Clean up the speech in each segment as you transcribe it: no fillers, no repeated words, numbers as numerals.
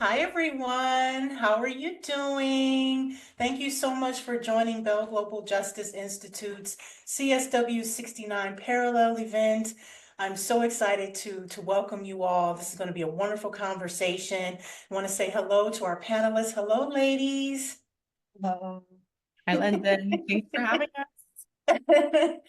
Hi, everyone. How are you doing? Thank you so much for joining Bell Global Justice Institute's CSW69 parallel event. I'm so excited to welcome you all. This is going to be a wonderful conversation. I want to say hello to our panelists. Hello, ladies. Hello. Hi, London. Thanks for having us.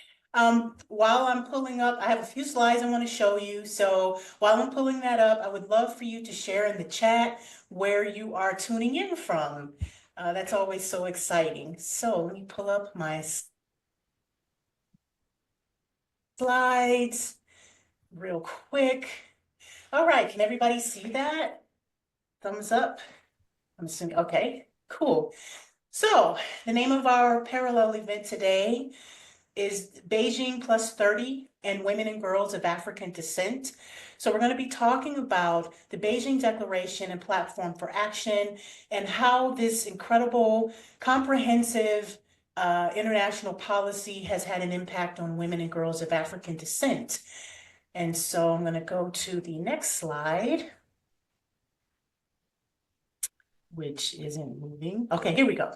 While I'm pulling up, I have a few slides I want to show you. So while I'm pulling that up, I would love for you to share in the chat where you are tuning in from. That's always so exciting. So let me pull up my slides real quick. All right, can everybody see that? Thumbs up. I'm assuming, okay, cool. So the name of our parallel event today is Beijing plus 30 and women and girls of African descent. So we're going to be talking about the Beijing Declaration and Platform for Action and how this incredible, comprehensive international policy has had an impact on women and girls of African descent. And so I'm going to go to the next slide, which isn't moving. Okay, here we go.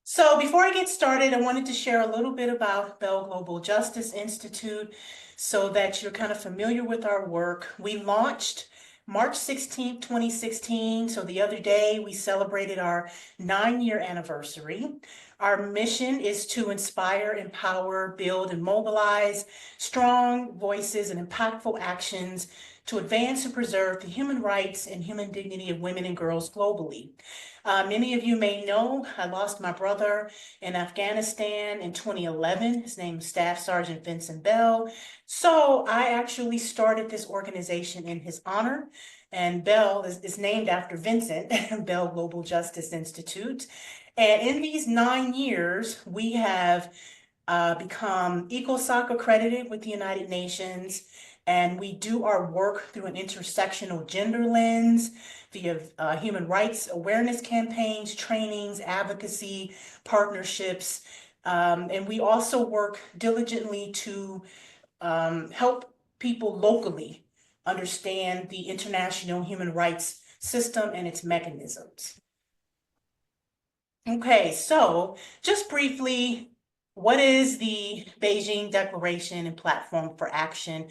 So before I get started, I wanted to share a little bit about Bell Global Justice Institute so that you're kind of familiar with our work. We launched March 16th, 2016. So the other day we celebrated our 9-year anniversary. Our mission is to inspire, empower, build, and mobilize strong voices and impactful actions to advance and preserve the human rights and human dignity of women and girls globally. Many of you may know I lost my brother in Afghanistan in 2011. His name is Staff Sergeant Vincent Bell. So I actually started this organization in his honor. And Bell is named after Vincent, Bell Global Justice Institute. And in these 9 years, we have become ECOSOC accredited with the United Nations. And we do our work through an intersectional gender lens via human rights awareness campaigns, trainings, advocacy, partnerships. And we also work diligently to help people locally understand the international human rights system and its mechanisms. Okay, so just briefly, what is the Beijing Declaration and Platform for Action?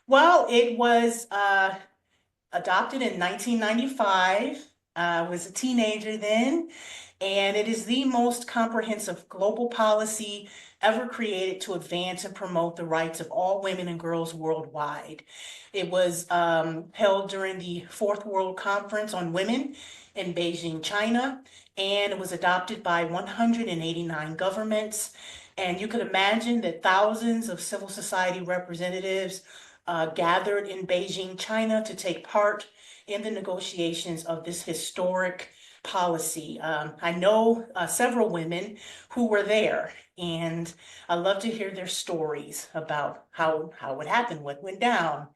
Well, it was adopted in 1995. I was a teenager then, and it is the most comprehensive global policy ever created to advance and promote the rights of all women and girls worldwide. It was held during the Fourth World Conference on Women in Beijing, China, and it was adopted by 189 governments. And you could imagine that thousands of civil society representatives gathered in Beijing, China to take part in the negotiations of this historic policy. I know several women who were there, and I love to hear their stories about how it happened, what went down.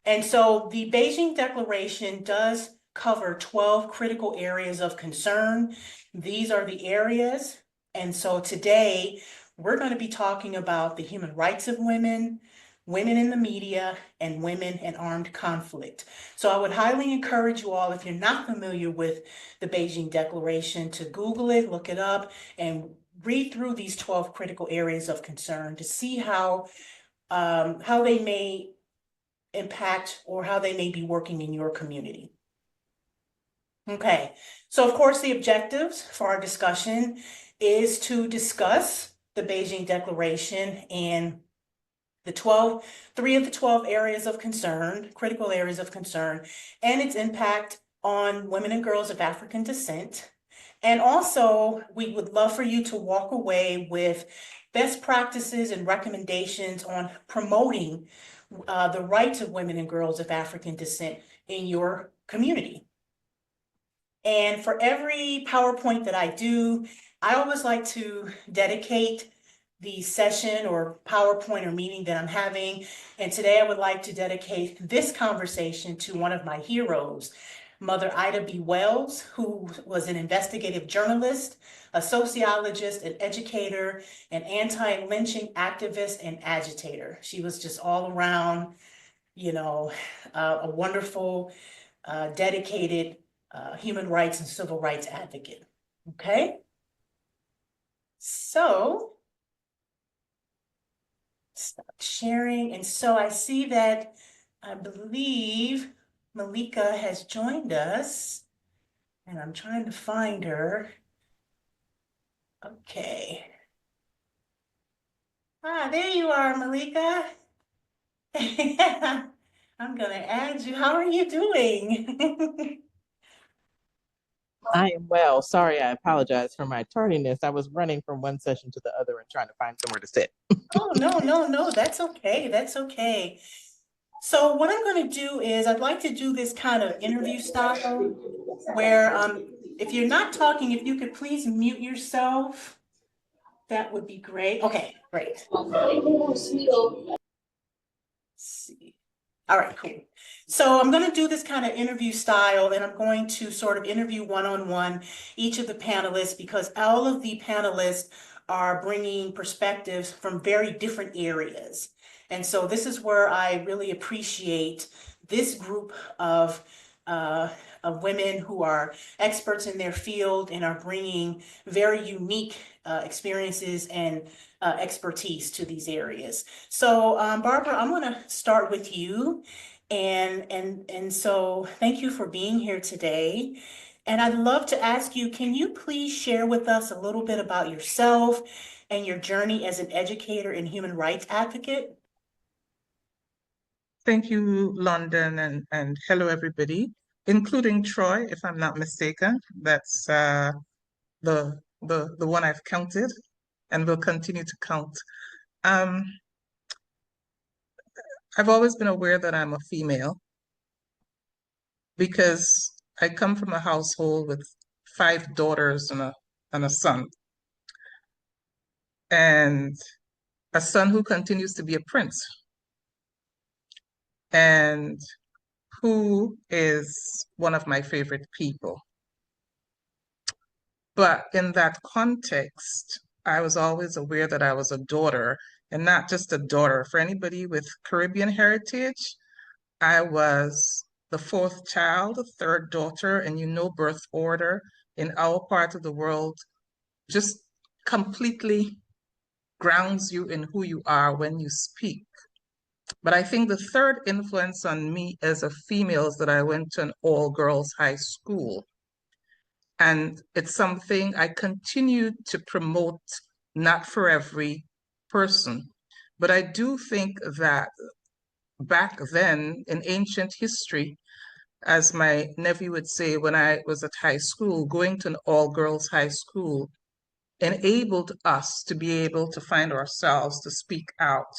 And so the Beijing Declaration does cover 12 critical areas of concern. These are the areas. And so today we're going to be talking about the human rights of women, women in the media, and women in armed conflict. So I would highly encourage you all, if you're not familiar with the Beijing Declaration, to Google it, look it up, and read through these 12 critical areas of concern to see how they may impact or how they may be working in your community. Okay, so of course the objectives for our discussion is to discuss the Beijing Declaration and three of the 12 areas of concern, critical areas of concern, and its impact on women and girls of African descent. And also, we would love for you to walk away with best practices and recommendations on promoting the rights of women and girls of African descent in your community. And for every PowerPoint that I do, I always like to dedicate the session or PowerPoint or meeting that I'm having. And today I would like to dedicate this conversation to one of my heroes, Mother Ida B. Wells, who was an investigative journalist, a sociologist, an educator, an anti-lynching activist and agitator. She was just all around, a wonderful, dedicated human rights and civil rights advocate. Okay? So, stop sharing. And so I see that I believe Malika has joined us, and I'm trying to find her. Okay. Ah, there you are, Malika. I'm gonna add you. How are you doing? I am well. Sorry, I apologize for my tardiness. I was running from one session to the other and trying to find somewhere to sit. Oh, no, no, no, that's okay. That's okay. So what I'm going to do is I'd like to do this kind of interview style where if you're not talking, if you could please mute yourself, that would be great. Okay, great. Let's see. All right, cool. So I'm going to do this kind of interview style, and I'm going to sort of interview one-on-one each of the panelists because all of the panelists are bringing perspectives from very different areas. And so this is where I really appreciate this group uh, of women who are experts in their field and are bringing very unique experiences and expertise to these areas. So, Barbara, I'm going to start with you. And so thank you for being here today. And I'd love to ask you, can you please share with us a little bit about yourself and your journey as an educator and human rights advocate? Thank you, London, and hello, everybody, including Troy, if I'm not mistaken. That's the one I've counted and will continue to count. Um, I've always been aware that I'm a female because I come from a household with 5 daughters and a son, and a son who continues to be a prince and who is one of my favorite people. But in that context, I was always aware that I was a daughter and not just a daughter. For anybody with Caribbean heritage, I was the fourth child, the third daughter, and you know birth order in our part of the world just completely grounds you in who you are when you speak. But I think the third influence on me as a female is that I went to an all-girls high school. And it's something I continue to promote, not for every person. But I do think that back then in ancient history, as my nephew would say, when I was at high school, going to an all-girls high school enabled us to be able to find ourselves, to speak out,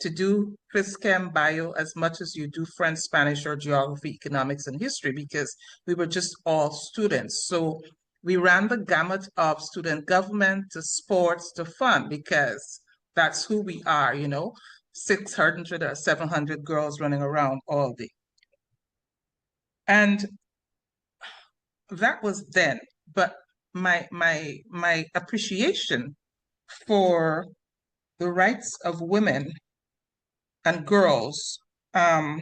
to do phys chem bio as much as you do French, Spanish, or geography, economics, and history, because we were just all students. So we ran the gamut of student government to sports to fun, because that's who we are, 600 or 700 girls running around all day. And that was then. But my appreciation for the rights of women and girls, my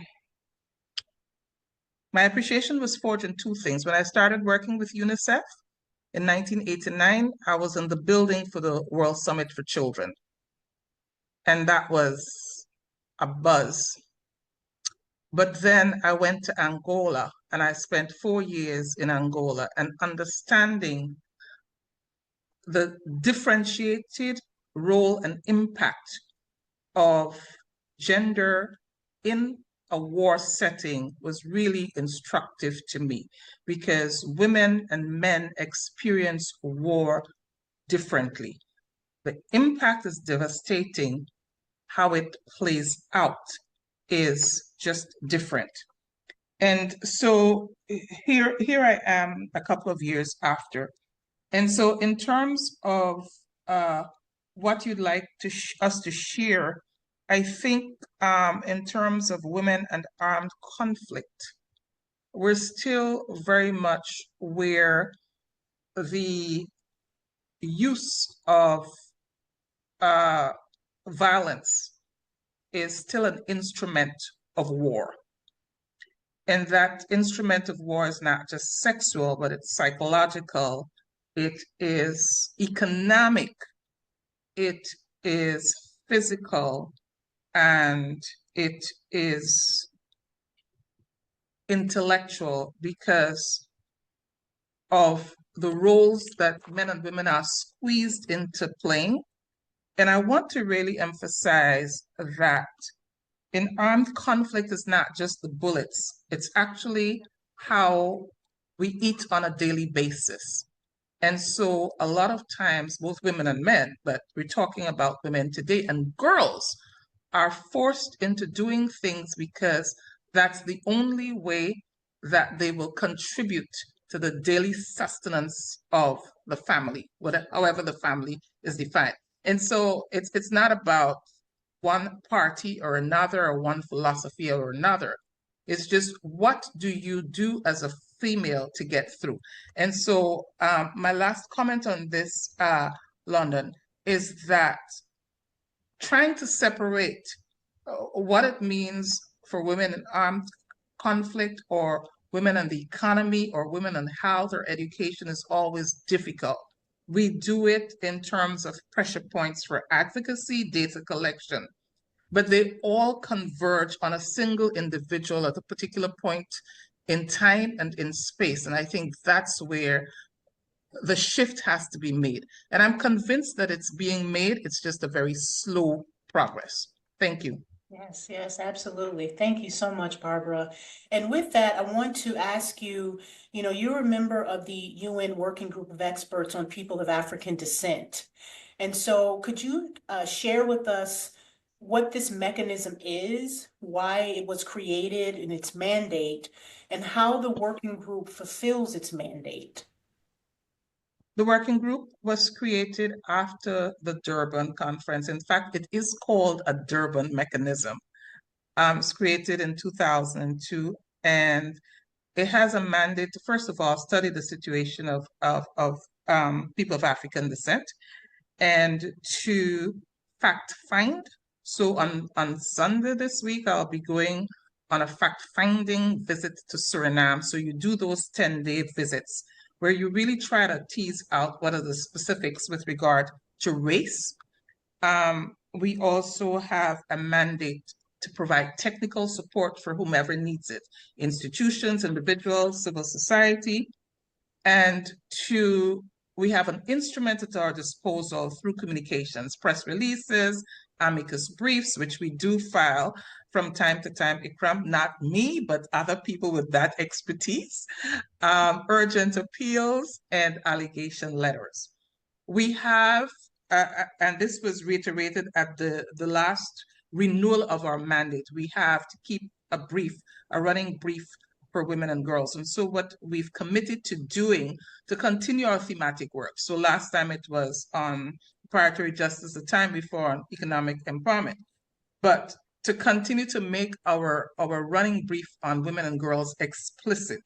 appreciation was forged in two things. When I started working with UNICEF in 1989, I was in the building for the World Summit for Children. And that was a buzz. But then I went to Angola and I spent 4 years in Angola, and understanding the differentiated role and impact of gender in a war setting was really instructive to me, because women and men experience war differently. The impact is devastating. How it plays out is just different. And so here I am a couple of years after. And so in terms of what you'd like to us to share, I think in terms of women and armed conflict, we're still very much where the use of violence is still an instrument of war. And that instrument of war is not just sexual, but it's psychological, it is economic, it is physical, and it is intellectual because of the roles that men and women are squeezed into playing. And I want to really emphasize that in armed conflict is not just the bullets, it's actually how we eat on a daily basis. And so a lot of times, both women and men, but we're talking about women today, and girls are forced into doing things because that's the only way that they will contribute to the daily sustenance of the family, whatever, however the family is defined. And so it's not about one party or another or one philosophy or another. It's just what do you do as a female to get through? And so my last comment on this, London, is that trying to separate what it means for women in armed conflict or women in the economy or women in health or education is always difficult. We do it in terms of pressure points for advocacy, data collection, but they all converge on a single individual at a particular point in time and in space. And I think that's where the shift has to be made. And I'm convinced that it's being made. It's just a very slow progress. Thank you. Yes, yes, absolutely. Thank you so much, Barbara. And with that, I want to ask you, you're a member of the UN Working Group of Experts on People of African Descent. And so could you share with us what this mechanism is, why it was created and its mandate, and how the working group fulfills its mandate? The working group was created after the Durban conference. In fact, it is called a Durban mechanism. It's created in 2002, and it has a mandate to, first of all, study the situation of people of African descent and to fact find. So on Sunday this week, I'll be going on a fact finding visit to Suriname. So you do those 10-day visits where you really try to tease out what are the specifics with regard to race. We also have a mandate to provide technical support for whomever needs it, institutions, individuals, civil society, and we have an instrument at our disposal through communications, press releases, amicus briefs, which we do file from time to time, Ikram, not me, but other people with that expertise, urgent appeals, and allegation letters. We have, and this was reiterated at the last renewal of our mandate, we have to keep a running brief for women and girls. And so what we've committed to doing to continue our thematic work. So last time it was on preparatory justice, the time before on economic empowerment. But to continue to make our running brief on women and girls explicit.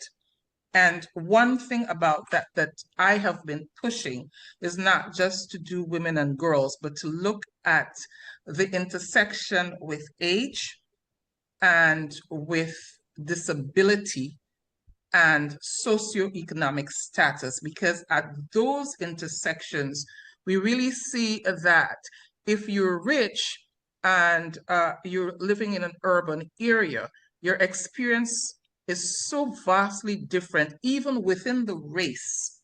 And one thing about that I have been pushing is not just to do women and girls, but to look at the intersection with age and with disability and socioeconomic status, because at those intersections, we really see that if you're rich and you're living in an urban area, your experience is so vastly different, even within the race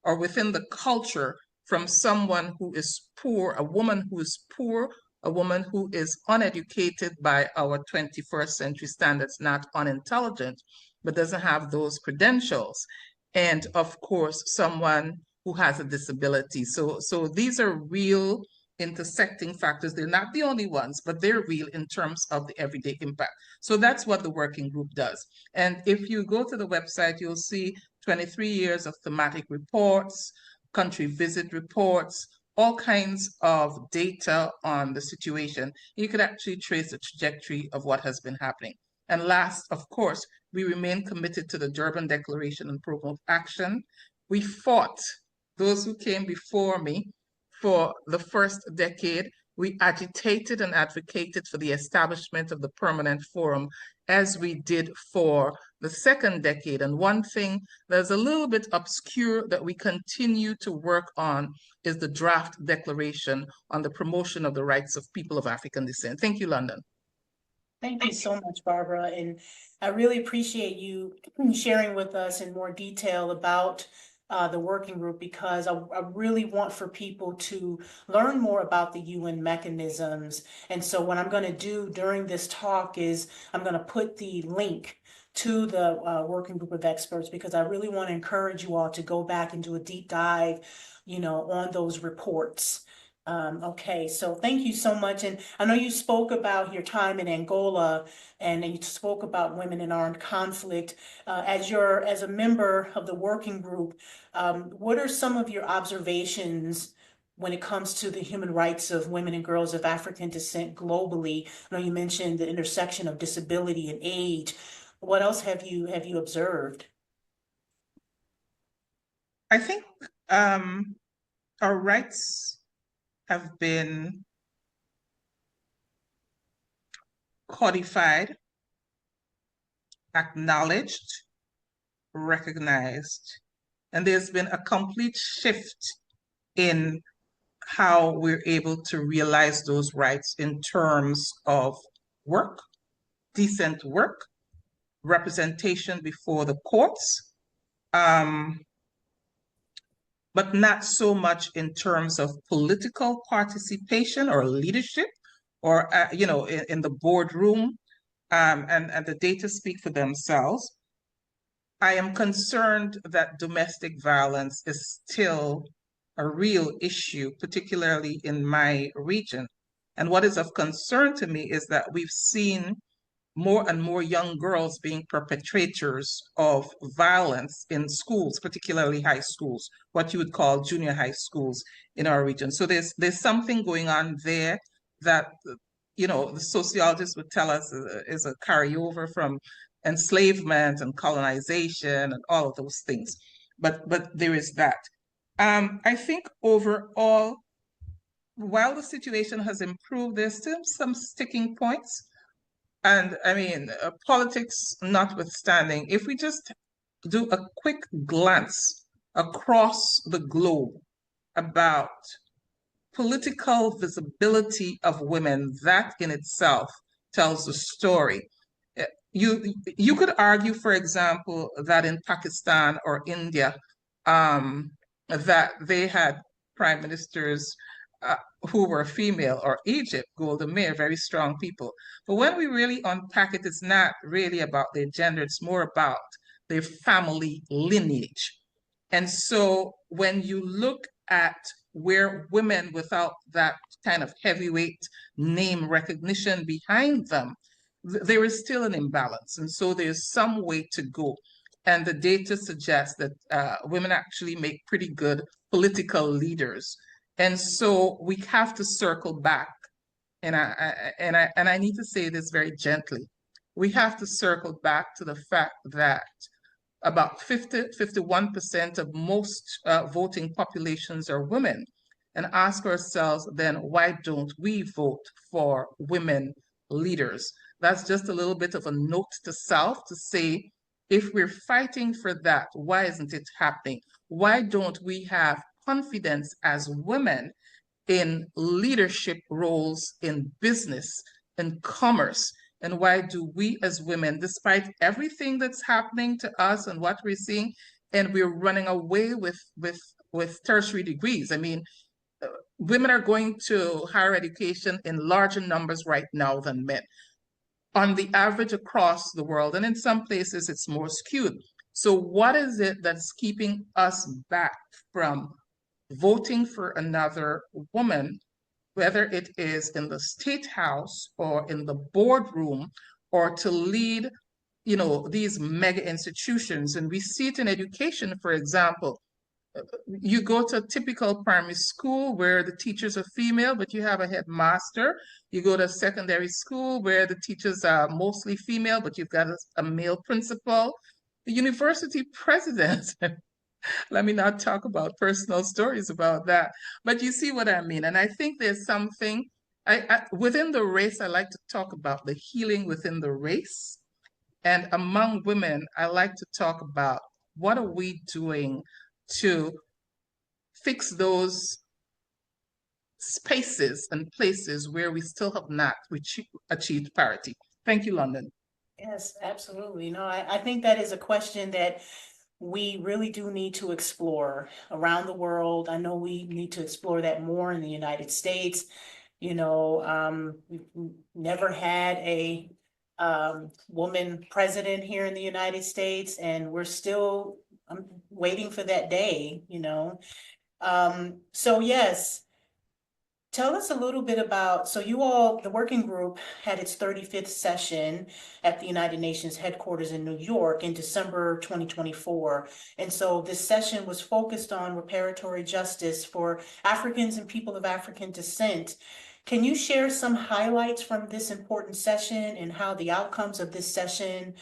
or within the culture, from someone who is poor, a woman who is poor, a woman who is uneducated by our 21st century standards, not unintelligent, but doesn't have those credentials. And of course, someone who has a disability. So these are real intersecting factors. They're not the only ones, but they're real in terms of the everyday impact. So that's what the working group does. And if you go to the website, you'll see 23 years of thematic reports, country visit reports, all kinds of data on the situation. You could actually trace the trajectory of what has been happening. And last, of course, we remain committed to the Durban Declaration and Program of Action. We fought, those who came before me, for the first decade. we agitated and advocated for the establishment of the permanent forum as we did for the second decade. And one thing that's a little bit obscure that we continue to work on is the draft declaration on the promotion of the rights of people of African descent. Thank you, London. Thank you so much, Barbara, and I really appreciate you sharing with us in more detail about the working group, because I really want for people to learn more about the UN mechanisms. And so what I'm going to do during this talk is I'm going to put the link to the working group of experts, because I really want to encourage you all to go back and do a deep dive, on those reports. Okay, so thank you so much. And I know you spoke about your time in Angola, and you spoke about women in armed conflict. As a member of the working group, what are some of your observations when it comes to the human rights of women and girls of African descent globally? I know you mentioned the intersection of disability and age. What else have you observed? I think our rights have been codified, acknowledged, recognized, and there's been a complete shift in how we're able to realize those rights in terms of work, decent work, representation before the courts, but not so much in terms of political participation or leadership, or in the boardroom, and the data speak for themselves. I am concerned that domestic violence is still a real issue, particularly in my region. And what is of concern to me is that we've seen more and more young girls being perpetrators of violence in schools, particularly high schools, what you would call junior high schools in our region. So there's something going on there that, the sociologists would tell us is a carryover from enslavement and colonization and all of those things. But there is that. I think overall, while the situation has improved, there's still some sticking points. And I mean, politics notwithstanding, if we just do a quick glance across the globe about political visibility of women, that in itself tells the story. You could argue, for example, that in Pakistan or India, that they had prime ministers who were female, or Egypt, Golda Meir, very strong people. But when we really unpack it, it's not really about their gender, it's more about their family lineage. And so when you look at where women without that kind of heavyweight name recognition behind them, there is still an imbalance. And so there's some way to go. And the data suggests that women actually make pretty good political leaders. And so we have to circle back. And I need to say this very gently. We have to circle back to the fact that about 51% of most voting populations are women, and ask ourselves then, why don't we vote for women leaders? That's just a little bit of a note to self to say, if we're fighting for that, why isn't it happening? Why don't we have confidence as women in leadership roles in business and commerce? And why do we as women, despite everything that's happening to us and what we're seeing, and we're running away with tertiary degrees? I mean, women are going to higher education in larger numbers right now than men, on the average across the world. And in some places, it's more skewed. So what is it that's keeping us back from voting for another woman, whether it is in the State House or in the boardroom, or to lead, these mega institutions? And we see it in education, for example. You go to a typical primary school where the teachers are female, but you have a headmaster. You go to a secondary school where the teachers are mostly female, but you've got a male principal. The university president, let me not talk about personal stories about that, but you see what I mean. And I think there's something within the race, I like to talk about the healing within the race. And among women, I like to talk about what are we doing to fix those spaces and places where we still have not achieved parity. Thank you, London. Yes, absolutely. No, I think that is a question that we really do need to explore around the world. I know we need to explore that more in the United States. You know, we've never had a woman president here in the United States, and we're still waiting for that day, you know. So yes, tell us a little bit about, so you all, the working group had its 35th session at the United Nations headquarters in New York in December 2024. And so this session was focused on reparatory justice for Africans and people of African descent. Can you share some highlights from this important session and how the outcomes of this session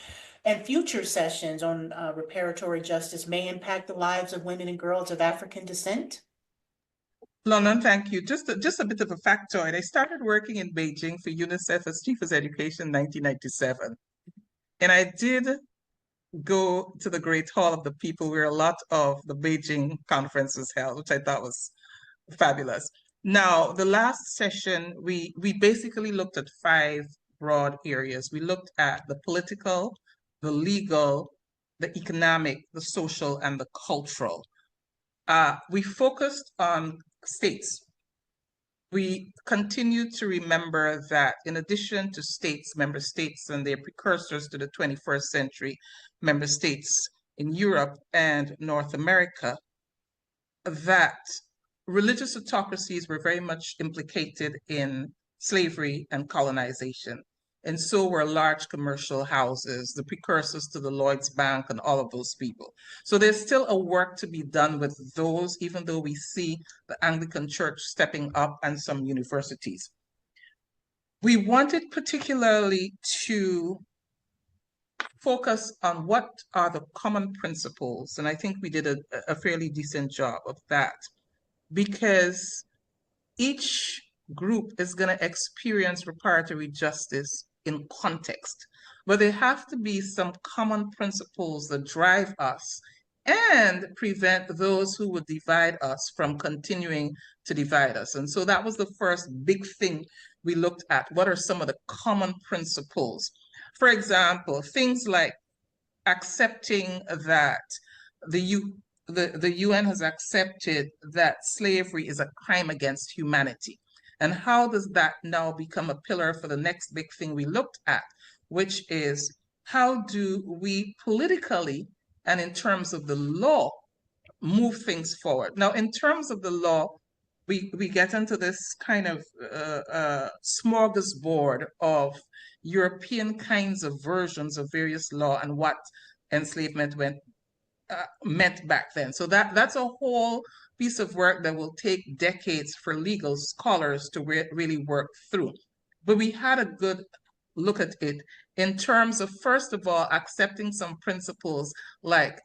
and future sessions on reparatory justice may impact the lives of women and girls of African descent? London, thank you. Just a bit of a factoid. I started working in Beijing for UNICEF as Chief of Education in 1997. And I did go to the Great Hall of the People where a lot of the Beijing conference was held, which I thought was fabulous. Now, the last session, we basically looked at 5 broad areas. We looked at the political, the legal, the economic, the social, and the cultural. We focused on states. We continue to remember that in addition to states, member states and their precursors to the 21st century, member states in Europe and North America, that religious autocracies were very much implicated in slavery and colonization. And so were large commercial houses, the precursors to the Lloyd's Bank and all of those people. So there's still a work to be done with those, even though we see the Anglican Church stepping up and some universities. We wanted particularly to focus on what are the common principles, and I think we did a fairly decent job of that, because each group is going to experience reparatory justice in context, but there have to be some common principles that drive us and prevent those who would divide us from continuing to divide us. And so that was the first big thing we looked at. What are some of the common principles? For example, things like accepting that the UN has accepted that slavery is a crime against humanity. And how does that now become a pillar for the next big thing we looked at, which is how do we politically and in terms of the law move things forward? Now, in terms of the law, we get into this kind of smorgasbord of European kinds of versions of various law and what enslavement meant back then. So that's a whole piece of work that will take decades for legal scholars to really work through. But we had a good look at it in terms of, first of all, accepting some principles like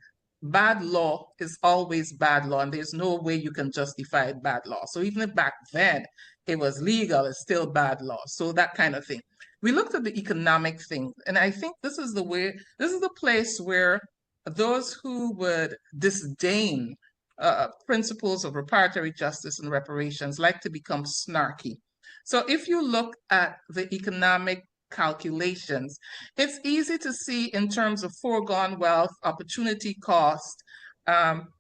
bad law is always bad law, and there's no way you can justify bad law. So even if back then it was legal, it's still bad law. So that kind of thing. We looked at the economic thing, and I think this is the place where those who would disdain principles of reparatory justice and reparations like to become snarky. So if you look at the economic calculations, it's easy to see in terms of foregone wealth, opportunity cost,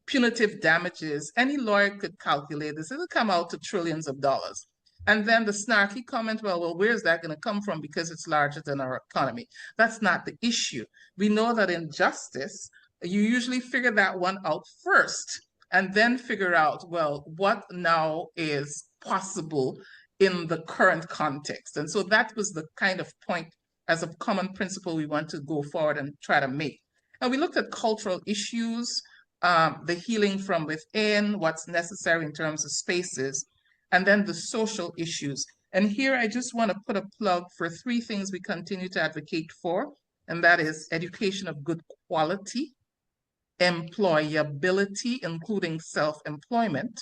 punitive damages. Any lawyer could calculate this. It'll come out to trillions of dollars. And then the snarky comment, well, where's that going to come from because it's larger than our economy? That's not the issue. We know that in justice, you usually figure that one out first and then figure out, well, what now is possible in the current context. And so that was the kind of point as a common principle we want to go forward and try to make. And we looked at cultural issues, the healing from within, what's necessary in terms of spaces, and then the social issues. And here I just want to put a plug for 3 things we continue to advocate for, and that is education of good quality, employability, including self-employment,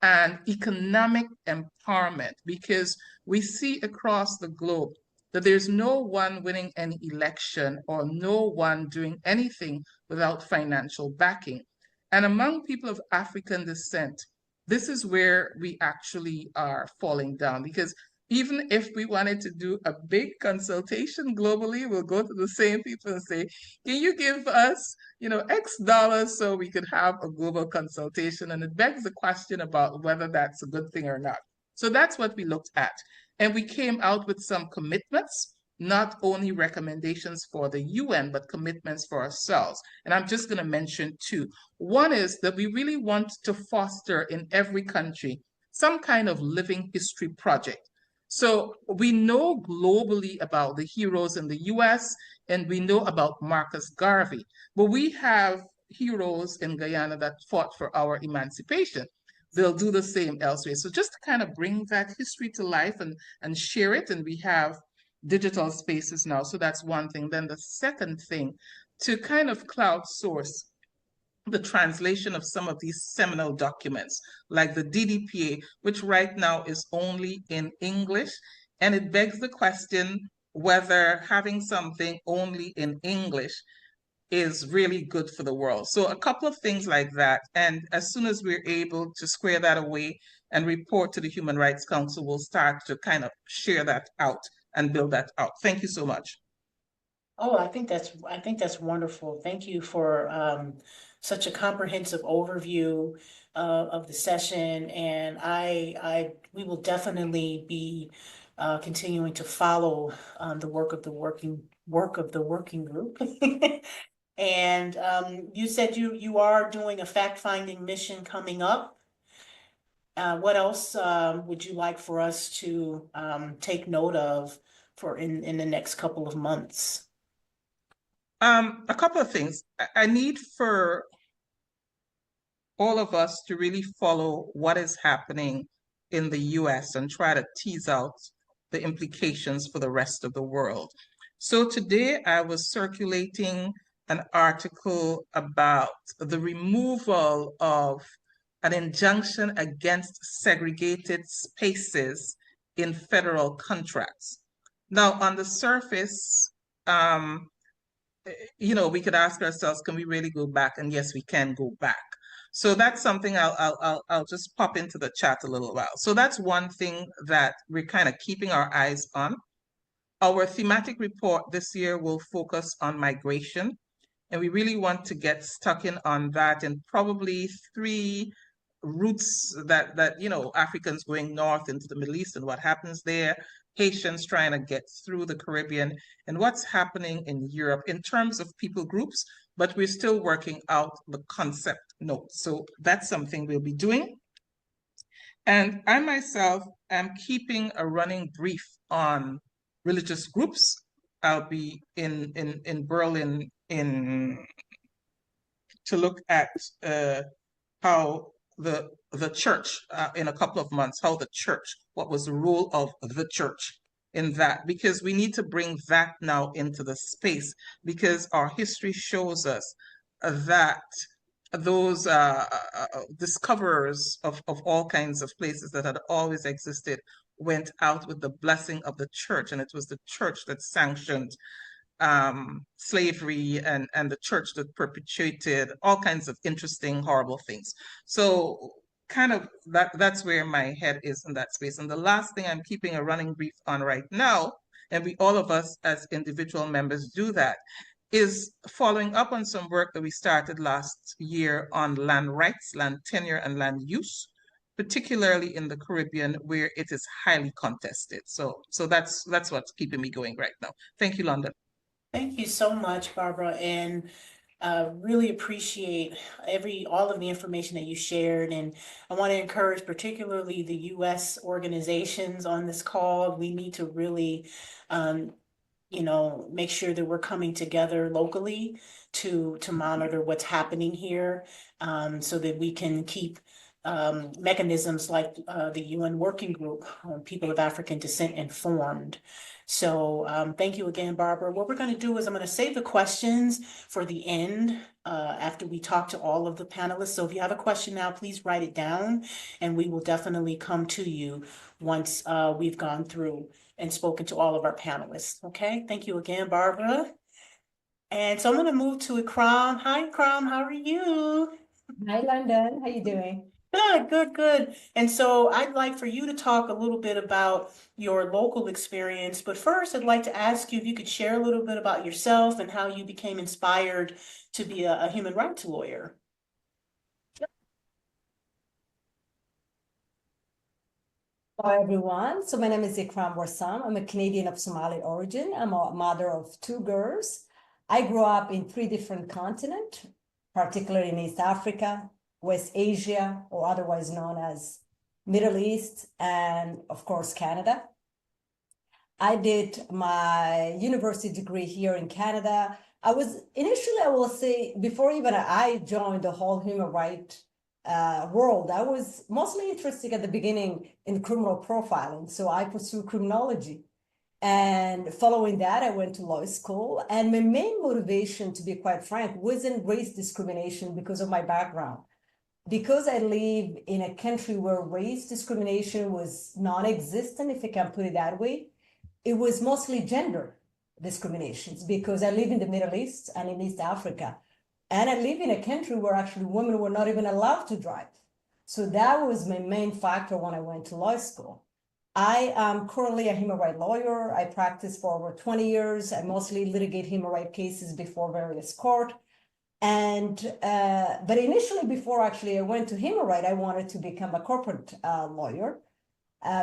and economic empowerment, because we see across the globe that there's no one winning any election or no one doing anything without financial backing. And among people of African descent, this is where we actually are falling down, because even if we wanted to do a big consultation globally, we'll go to the same people and say, can you give us, X dollars so we could have a global consultation? And it begs the question about whether that's a good thing or not. So that's what we looked at. And we came out with some commitments, not only recommendations for the UN, but commitments for ourselves. And I'm just going to mention two. One is that we really want to foster in every country some kind of living history project. So we know globally about the heroes in the US, and we know about Marcus Garvey, but we have heroes in Guyana that fought for our emancipation. They'll do the same elsewhere. So just to kind of bring that history to life and share it, and we have digital spaces now. So that's one thing. Then the second thing, to kind of crowdsource the translation of some of these seminal documents, like the DDPA, which right now is only in English. And it begs the question whether having something only in English is really good for the world. So a couple of things like that. And as soon as we're able to square that away and report to the Human Rights Council, we'll start to kind of share that out and build that out. Thank you so much. Oh, I think that's wonderful. Thank you for such a comprehensive overview of the session, and we will definitely be continuing to follow the work of the working group. And you said you are doing a fact-finding mission coming up. What else would you like for us to take note of for in the next couple of months? A couple of things. I need for all of us to really follow what is happening in the US and try to tease out the implications for the rest of the world. So today I was circulating an article about the removal of an injunction against segregated spaces in federal contracts. Now, on the surface, we could ask ourselves, can we really go back? And yes, we can go back. So that's something I'll just pop into the chat a little while. So that's one thing that we're kind of keeping our eyes on. Our thematic report this year will focus on migration, and we really want to get stuck in on that, and probably three routes that Africans going north into the Middle East and what happens there, Haitians trying to get through the Caribbean, and what's happening in Europe in terms of people groups, but we're still working out the concept note. So that's something we'll be doing. And I myself am keeping a running brief on religious groups. I'll be in Berlin to look at how the church in a couple of months, how the church, what was the role of the church in that, because we need to bring that now into the space, because our history shows us that those discoverers of all kinds of places that had always existed went out with the blessing of the church, and it was the church that sanctioned slavery and the church that perpetuated all kinds of interesting, horrible things. So kind of that's where my head is in that space. And the last thing I'm keeping a running brief on right now, and we all of us as individual members do that, is following up on some work that we started last year on land rights, land tenure, and land use, particularly in the Caribbean, where it is highly contested. So that's what's keeping me going right now. Thank you, London. Thank you so much, Barbara, and really appreciate all of the information that you shared. And I want to encourage particularly the U.S. organizations on this call. We need to really, make sure that we're coming together locally to monitor what's happening here, so that we can keep mechanisms like the UN Working Group on People of African Descent Informed. So thank you again, Barbara. What we're going to do is I'm going to save the questions for the end after we talk to all of the panelists. So if you have a question now, please write it down, and we will definitely come to you once we've gone through and spoken to all of our panelists. Okay, thank you again, Barbara. And so I'm going to move to Ikram. Hi, Ikram, how are you? Hi, London. How you doing? Good, good, good. And so I'd like for you to talk a little bit about your local experience, but first I'd like to ask you if you could share a little bit about yourself and how you became inspired to be a human rights lawyer. Hello, everyone. So my name is Ikram Warsam. I'm a Canadian of Somali origin. I'm a mother of two girls. I grew up in 3 different continents, particularly in East Africa, West Asia, or otherwise known as Middle East, and of course, Canada. I did my university degree here in Canada. I was initially, I will say, before even I joined the whole human rights world, I was mostly interested at the beginning in criminal profiling. So I pursued criminology. And following that, I went to law school. And my main motivation, to be quite frank, wasn't race discrimination because of my background. Because I live in a country where race discrimination was non-existent, if I can put it that way, it was mostly gender discriminations because I live in the Middle East and in East Africa. And I live in a country where actually women were not even allowed to drive. So that was my main factor when I went to law school. I am currently a human rights lawyer. I practiced for over 20 years. I mostly litigate human rights cases before various courts. And but initially, before actually I went to human rights, I wanted to become a corporate lawyer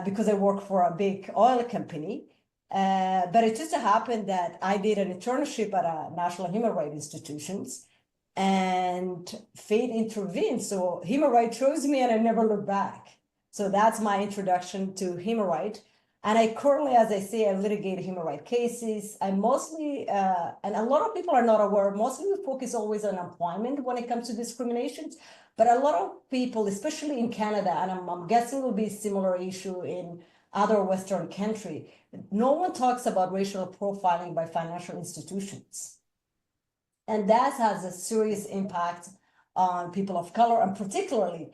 because I work for a big oil company. But it just happened that I did an internship at a national human rights institutions, and fate intervened. So human rights chose me, and I never looked back. So that's my introduction to human rights. And I currently, as I say, I litigate human rights cases. I mostly, and a lot of people are not aware, mostly we focus always on employment when it comes to discriminations. But a lot of people, especially in Canada, and I'm guessing will be a similar issue in other Western countries, no one talks about racial profiling by financial institutions. And that has a serious impact on people of color, and particularly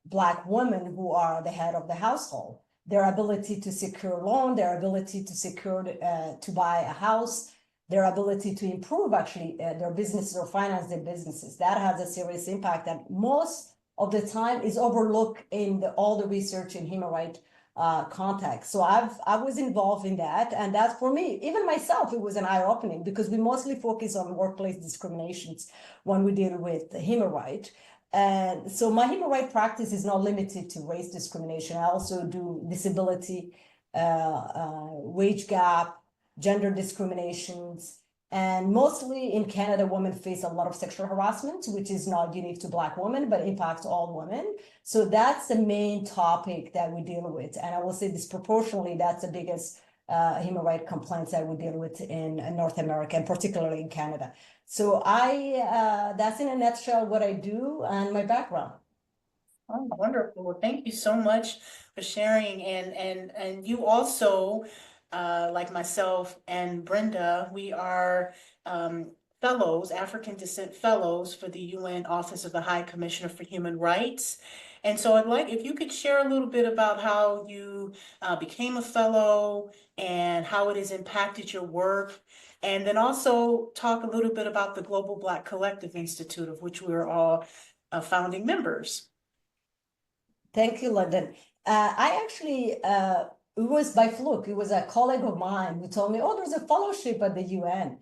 Black women who are the head of the household. Their ability to secure loan, their ability to secure to buy a house, their ability to improve actually their businesses or finance their businesses. That has a serious impact that most of the time is overlooked in all the research in human rights context. So I was involved in that, and that's for me, even myself, it was an eye-opening because we mostly focus on workplace discriminations when we deal with human rights. And so my human rights practice is not limited to race discrimination. I also do disability, wage gap, gender discriminations, and mostly in Canada, women face a lot of sexual harassment, which is not unique to Black women, but impacts all women. So that's the main topic that we deal with. And I will say disproportionately, that's the biggest human rights complaints that we deal with in North America, and particularly in Canada. So that's in a nutshell what I do and my background. Oh, wonderful. Well, thank you so much for sharing. And you also, like myself and Brenda, we are fellows, African Descent Fellows for the UN Office of the High Commissioner for Human Rights. And so I'd like if you could share a little bit about how you became a fellow and how it has impacted your work. And then also talk a little bit about the Global Black Collective Institute, of which we're all founding members. Thank you, London. I actually, it was by fluke. It was a colleague of mine who told me, oh, there's a fellowship at the UN.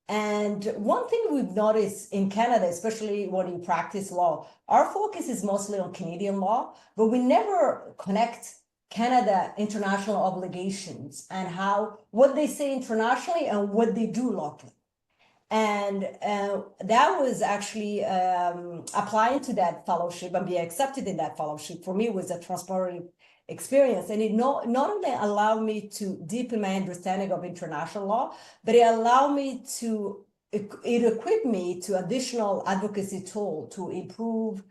And one thing we've noticed in Canada, especially when you practice law, our focus is mostly on Canadian law, but we never connect Canada international obligations and what they say internationally and what they do locally. And that was actually applying to that fellowship and be accepted in that fellowship. For me, was a transformative experience. And it not only allowed me to deepen my understanding of international law, but it allowed me to, it equipped me to additional advocacy tool to improve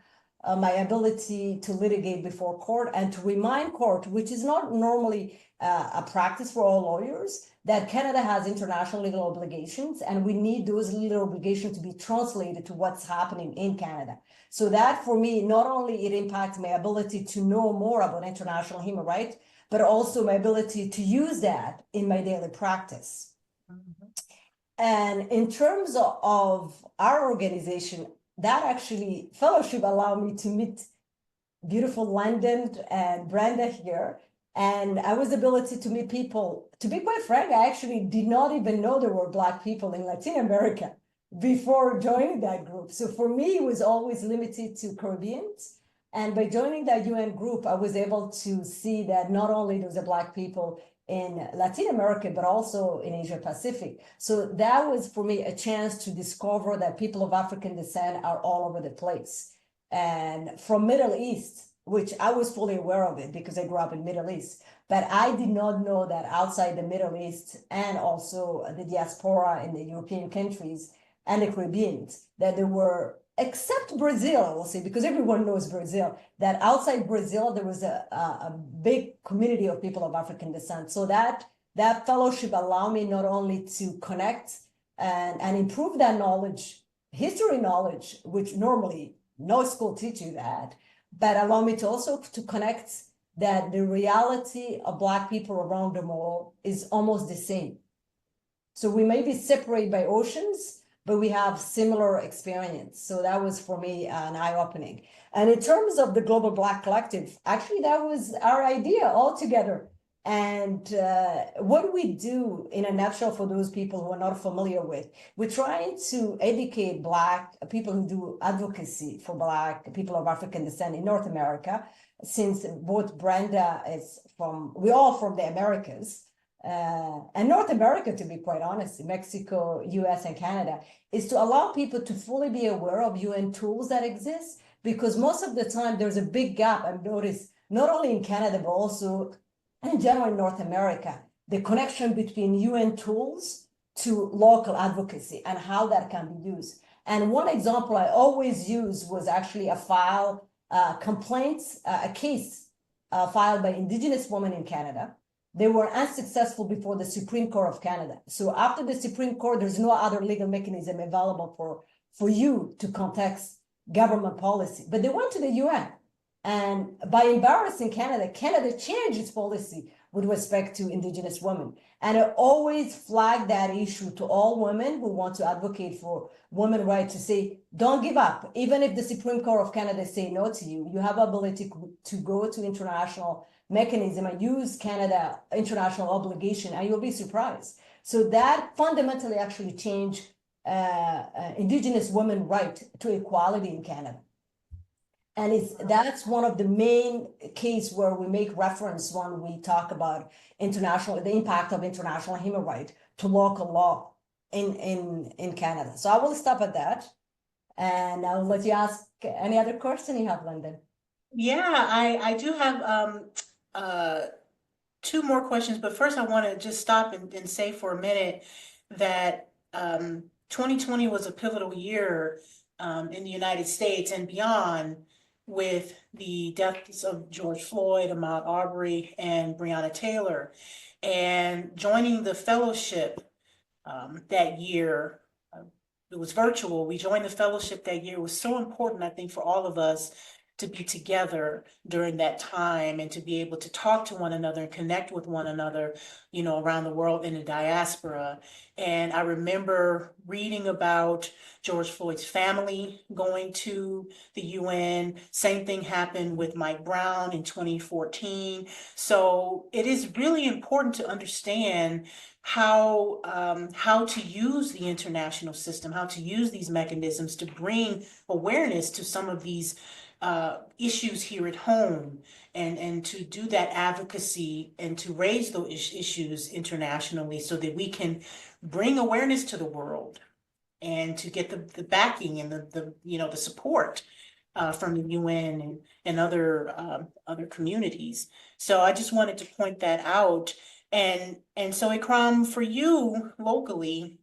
my ability to litigate before court and to remind court, which is not normally a practice for all lawyers, that Canada has international legal obligations, and we need those legal obligations to be translated to what's happening in Canada. So that, for me, not only it impacts my ability to know more about international human rights, but also my ability to use that in my daily practice. And in terms of our organization, that actually fellowship allowed me to meet beautiful London and Brenda here. And I was ability to meet people. To be quite frank, I actually did not even know there were Black people in Latin America before joining that group. So for me, it was always limited to Caribbeans. And by joining that UN group, I was able to see that not only there was a Black people in Latin America, but also in Asia Pacific. So that was for me a chance to discover that people of African descent are all over the place. And from Middle East, which I was fully aware of it because I grew up in Middle East, but I did not know that outside the Middle East and also the diaspora in the European countries and the Caribbean, that there were, except Brazil, I will say, because everyone knows Brazil, that outside Brazil, there was a big community of people of African descent. So that fellowship allowed me not only to connect and improve that knowledge, history knowledge, which normally no school teach you that, but allow me to also to connect that the reality of Black people around the world is almost the same. So we may be separated by oceans, but we have similar experience. So that was for me an eye-opening. And in terms of the Global Black Collective, actually that was our idea altogether. And what we do in a nutshell for those people who are not familiar with, we're trying to educate Black people who do advocacy for Black people of African descent in North America, since both Brenda is we're all from the Americas. And North America, to be quite honest, Mexico, US, and Canada, is to allow people to fully be aware of UN tools that exist, because most of the time there's a big gap, I've noticed, not only in Canada, but also in general in North America, the connection between UN tools to local advocacy and how that can be used. And one example I always use was actually a file, a case filed by Indigenous women in Canada. They were unsuccessful before the Supreme Court of Canada. So after the Supreme Court, there's no other legal mechanism available for you to contest government policy. But they went to the UN. And by embarrassing Canada, Canada changed its policy with respect to Indigenous women. And it always flagged that issue to all women who want to advocate for women's rights, to say, don't give up. Even if the Supreme Court of Canada say no to you, you have ability to go to international mechanism and use Canada international obligation, and you'll be surprised. So that fundamentally actually changed Indigenous women right to equality in Canada. And that's one of the main case where we make reference when we talk about the impact of international human rights to local law in Canada. So I will stop at that, and I'll let you ask any other question you have, Lyndon. Yeah, I do have two more questions, but first I want to just stop and say for a minute that 2020 was a pivotal year in the United States and beyond, with the deaths of George Floyd, Ahmaud Arbery, and Breonna Taylor. And joining the fellowship that year, it was virtual. We joined the fellowship that year. It was so important, I think, for all of us to be together during that time and to be able to talk to one another and connect with one another, around the world in the diaspora. And I remember reading about George Floyd's family going to the UN. Same thing happened with Mike Brown in 2014. So it is really important to understand how to use the international system, how to use these mechanisms to bring awareness to some of these issues here at home, and to do that advocacy and to raise those issues internationally so that we can bring awareness to the world and to get the backing and the support from the UN and other communities. So I just wanted to point that out. And so Ikram, for you locally,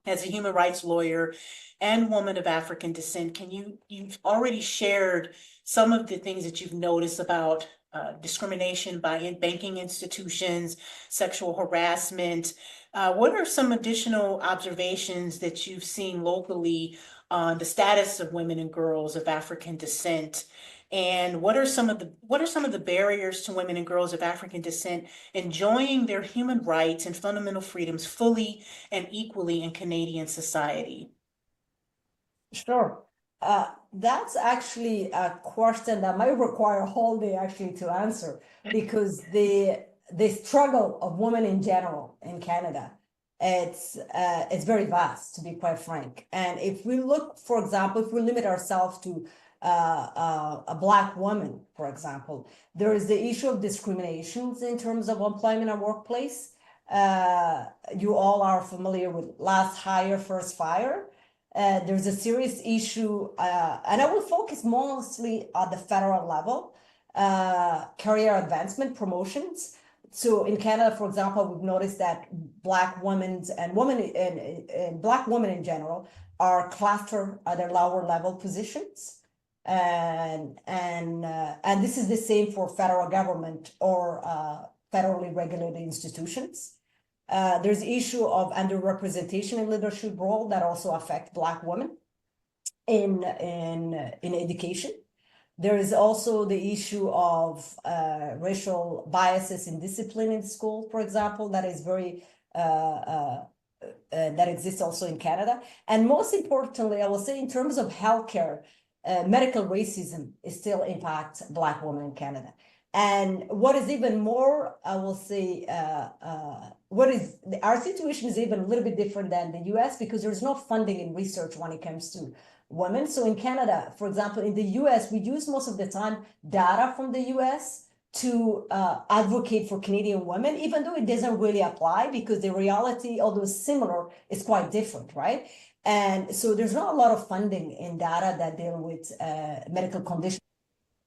as a human rights lawyer and woman of African descent, you've already shared some of the things that you've noticed about discrimination by banking institutions, sexual harassment. What are some additional observations that you've seen locally on the status of women and girls of African descent? And what are some of the barriers to women and girls of African descent enjoying their human rights and fundamental freedoms fully and equally in Canadian society? Sure. That's actually a question that might require a whole day actually to answer, because the struggle of women in general in Canada, it's very vast, to be quite frank. And if we look, for example, if we limit ourselves to a Black woman, for example, there is the issue of discriminations in terms of employment and workplace. You all are familiar with last hire, first fire. There's a serious issue, and I will focus mostly on the federal level, career advancement promotions. So in Canada, for example, we've noticed that Black women and Black women in general are clustered at their lower level positions. And this is the same for federal government or federally regulated institutions. There's the issue of underrepresentation in leadership role that also affect Black women in education. There is also the issue of racial biases in discipline in school, for example, that is very that exists also in Canada. And most importantly, I will say in terms of healthcare, medical racism is still impacts Black women in Canada. And what is even more, I will say, our situation is even a little bit different than the US, because there's no funding in research when it comes to women. So in Canada, for example, in the US, we use most of the time data from the US to advocate for Canadian women, even though it doesn't really apply, because the reality, although similar, is quite different, right? And so there's not a lot of funding in data that deal with medical conditions,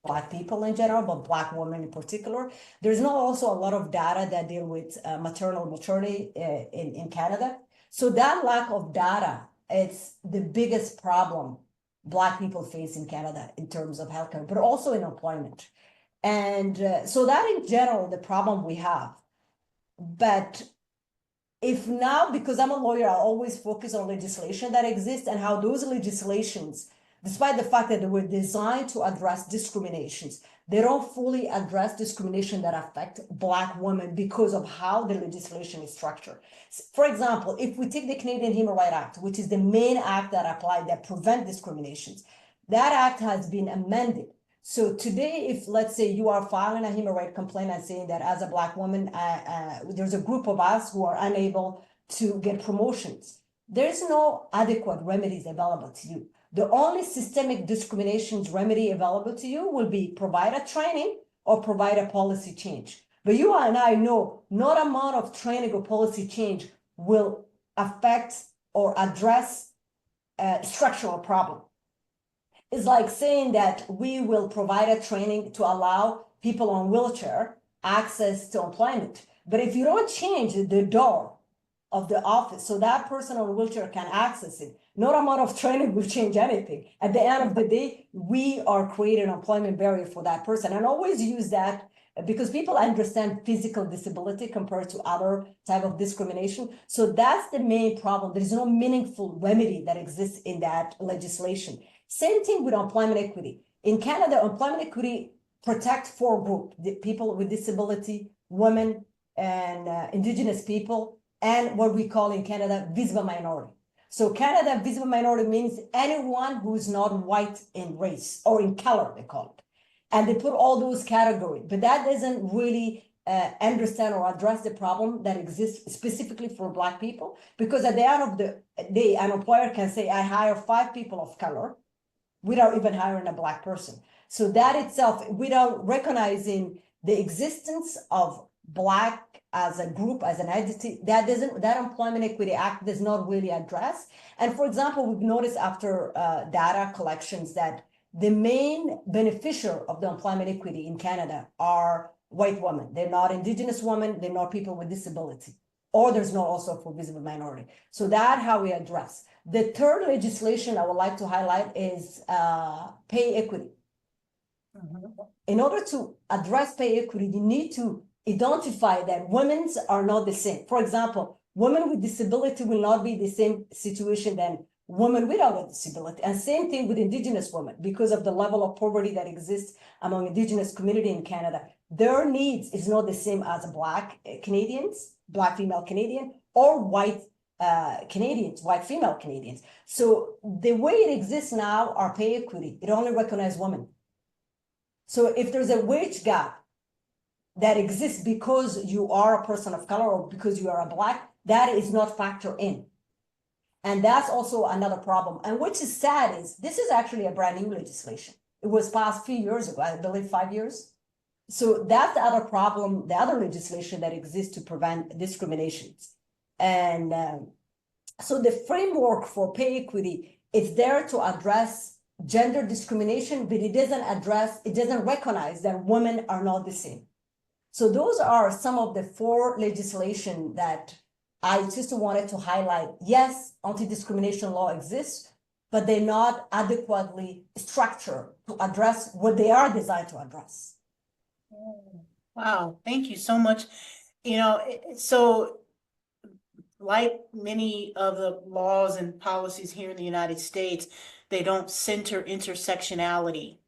Black people in general, but Black women in particular. There's not also a lot of data that deal with maternal mortality in Canada. So that lack of data, it's the biggest problem Black people face in Canada in terms of healthcare, but also in employment. And so that in general, the problem we have. But if now, because I'm a lawyer, I always focus on legislation that exists and how those legislations, despite the fact that they were designed to address discriminations, they don't fully address discrimination that affect Black women because of how the legislation is structured. For example, if we take the Canadian Human Rights Act, which is the main act that prevent discriminations, that act has been amended. So today, if let's say you are filing a human rights complaint and saying that as a Black woman, there's a group of us who are unable to get promotions, there's no adequate remedies available to you. The only systemic discriminations remedy available to you will be provide a training or provide a policy change. But you and I know no amount of training or policy change will affect or address a structural problem. It's like saying that we will provide a training to allow people on wheelchair access to employment. But if you don't change the door of the office so that person on a wheelchair can access it, no amount of training will change anything. At the end of the day, we are creating an employment barrier for that person. And always use that because people understand physical disability compared to other type of discrimination. So that's the main problem. There is no meaningful remedy that exists in that legislation. Same thing with employment equity. In Canada, employment equity protects four groups: the people with disability, women, and Indigenous people, and what we call in Canada, visible minority. So Canada, visible minority means anyone who's not white in race or in color, they call it. And they put all those categories, but that doesn't really understand or address the problem that exists specifically for Black people, because at the end of the day, an employer can say, I hire 5 people of color without even hiring a Black person. So that itself, without recognizing the existence of Black as a group, as an entity, that Employment Equity Act does not really address. And for example, we've noticed after data collections that the main beneficiary of the employment equity in Canada are white women. They're not Indigenous women, they're not people with disability, or there's no also for visible minority. So that how we address. The third legislation I would like to highlight is pay equity. In order to address pay equity, you need to identify that women are not the same. For example, women with disability will not be the same situation than women without a disability. And same thing with Indigenous women, because of the level of poverty that exists among Indigenous community in Canada. Their needs is not the same as Black Canadians, Black female Canadian, or white Canadians, white female Canadians. So the way it exists now, our pay equity, it only recognizes women. So if there's a wage gap that exists because you are a person of color or because you are a Black, that is not factored in. And that's also another problem. And which is sad is this is actually a brand new legislation. It was passed a few years ago, I believe 5 years. So that's the other problem, the other legislation that exists to prevent discriminations. And so the framework for pay equity is there to address gender discrimination, but it doesn't recognize that women are not the same. So those are some of the 4 legislation that I just wanted to highlight. Yes, anti-discrimination law exists, but they're not adequately structured to address what they are designed to address. Wow, thank you so much. You know, so like many of the laws and policies here in the United States, they don't center intersectionality,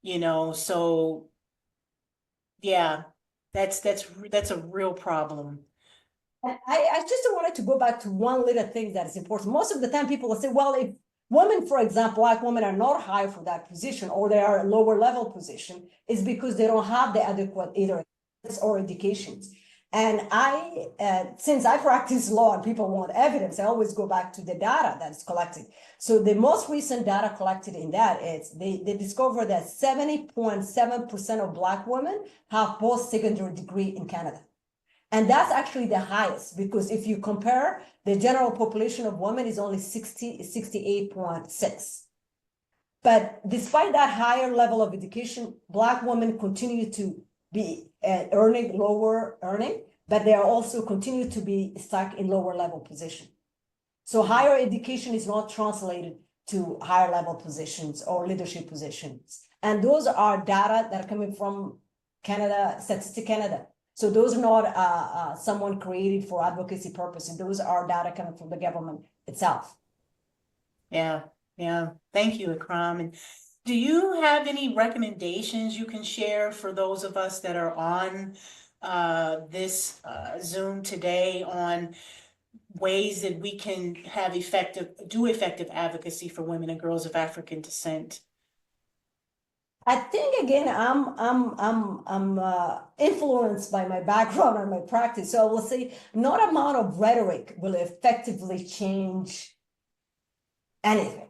you know, so yeah, that's a real problem. And I just wanted to go back to one little thing that is important. Most of the time people will say, well, if women, for example, Black women are not hired for that position or they are a lower level position, is because they don't have the adequate either or educations. And since I practice law and people want evidence, I always go back to the data that is collected. So the most recent data collected in that is they discovered that 70.7% of Black women have post-secondary degree in Canada. And that's actually the highest, because if you compare, the general population of women is only 68.6. But despite that higher level of education, Black women continue to be earning lower earning, but they are also continue to be stuck in lower level position. So higher education is not translated to higher level positions or leadership positions. And those are data that are coming from Canada, Statistics Canada. So those are not someone created for advocacy purposes. Those are data coming from the government itself. Yeah, yeah. Thank you, Ikram. And do you have any recommendations you can share for those of us that are on this Zoom today on ways that we can have effective advocacy for women and girls of African descent? I think again, I'm influenced by my background and my practice. So I will say, not amount of rhetoric will effectively change anything.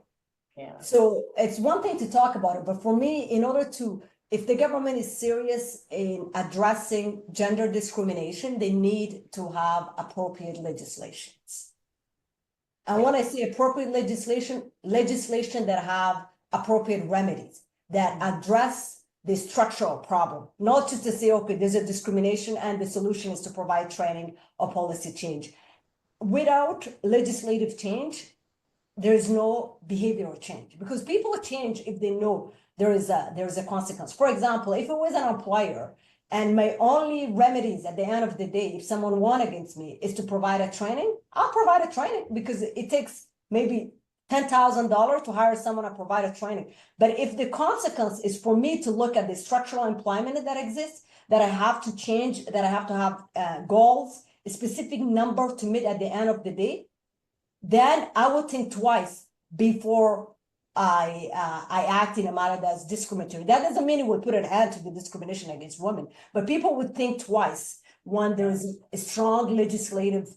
Yeah. So it's one thing to talk about it, but for me, in order to, if the government is serious in addressing gender discrimination, they need to have appropriate legislations. And when I say appropriate legislation that have appropriate remedies that address the structural problem, not just to say, okay, there's a discrimination and the solution is to provide training or policy change. Without legislative change, there is no behavioral change, because people change if they know there is a consequence. For example, if it was an employer and my only remedies at the end of the day, if someone won against me, is to provide a training, I'll provide a training, because it takes maybe $10,000 to hire someone to provide a training. But if the consequence is for me to look at the structural employment that exists, that I have to change, that I have to have goals, a specific number to meet at the end of the day, then I will think twice before I act in a manner that's discriminatory. That doesn't mean it would put an end to the discrimination against women, but people would think twice when there's a strong legislative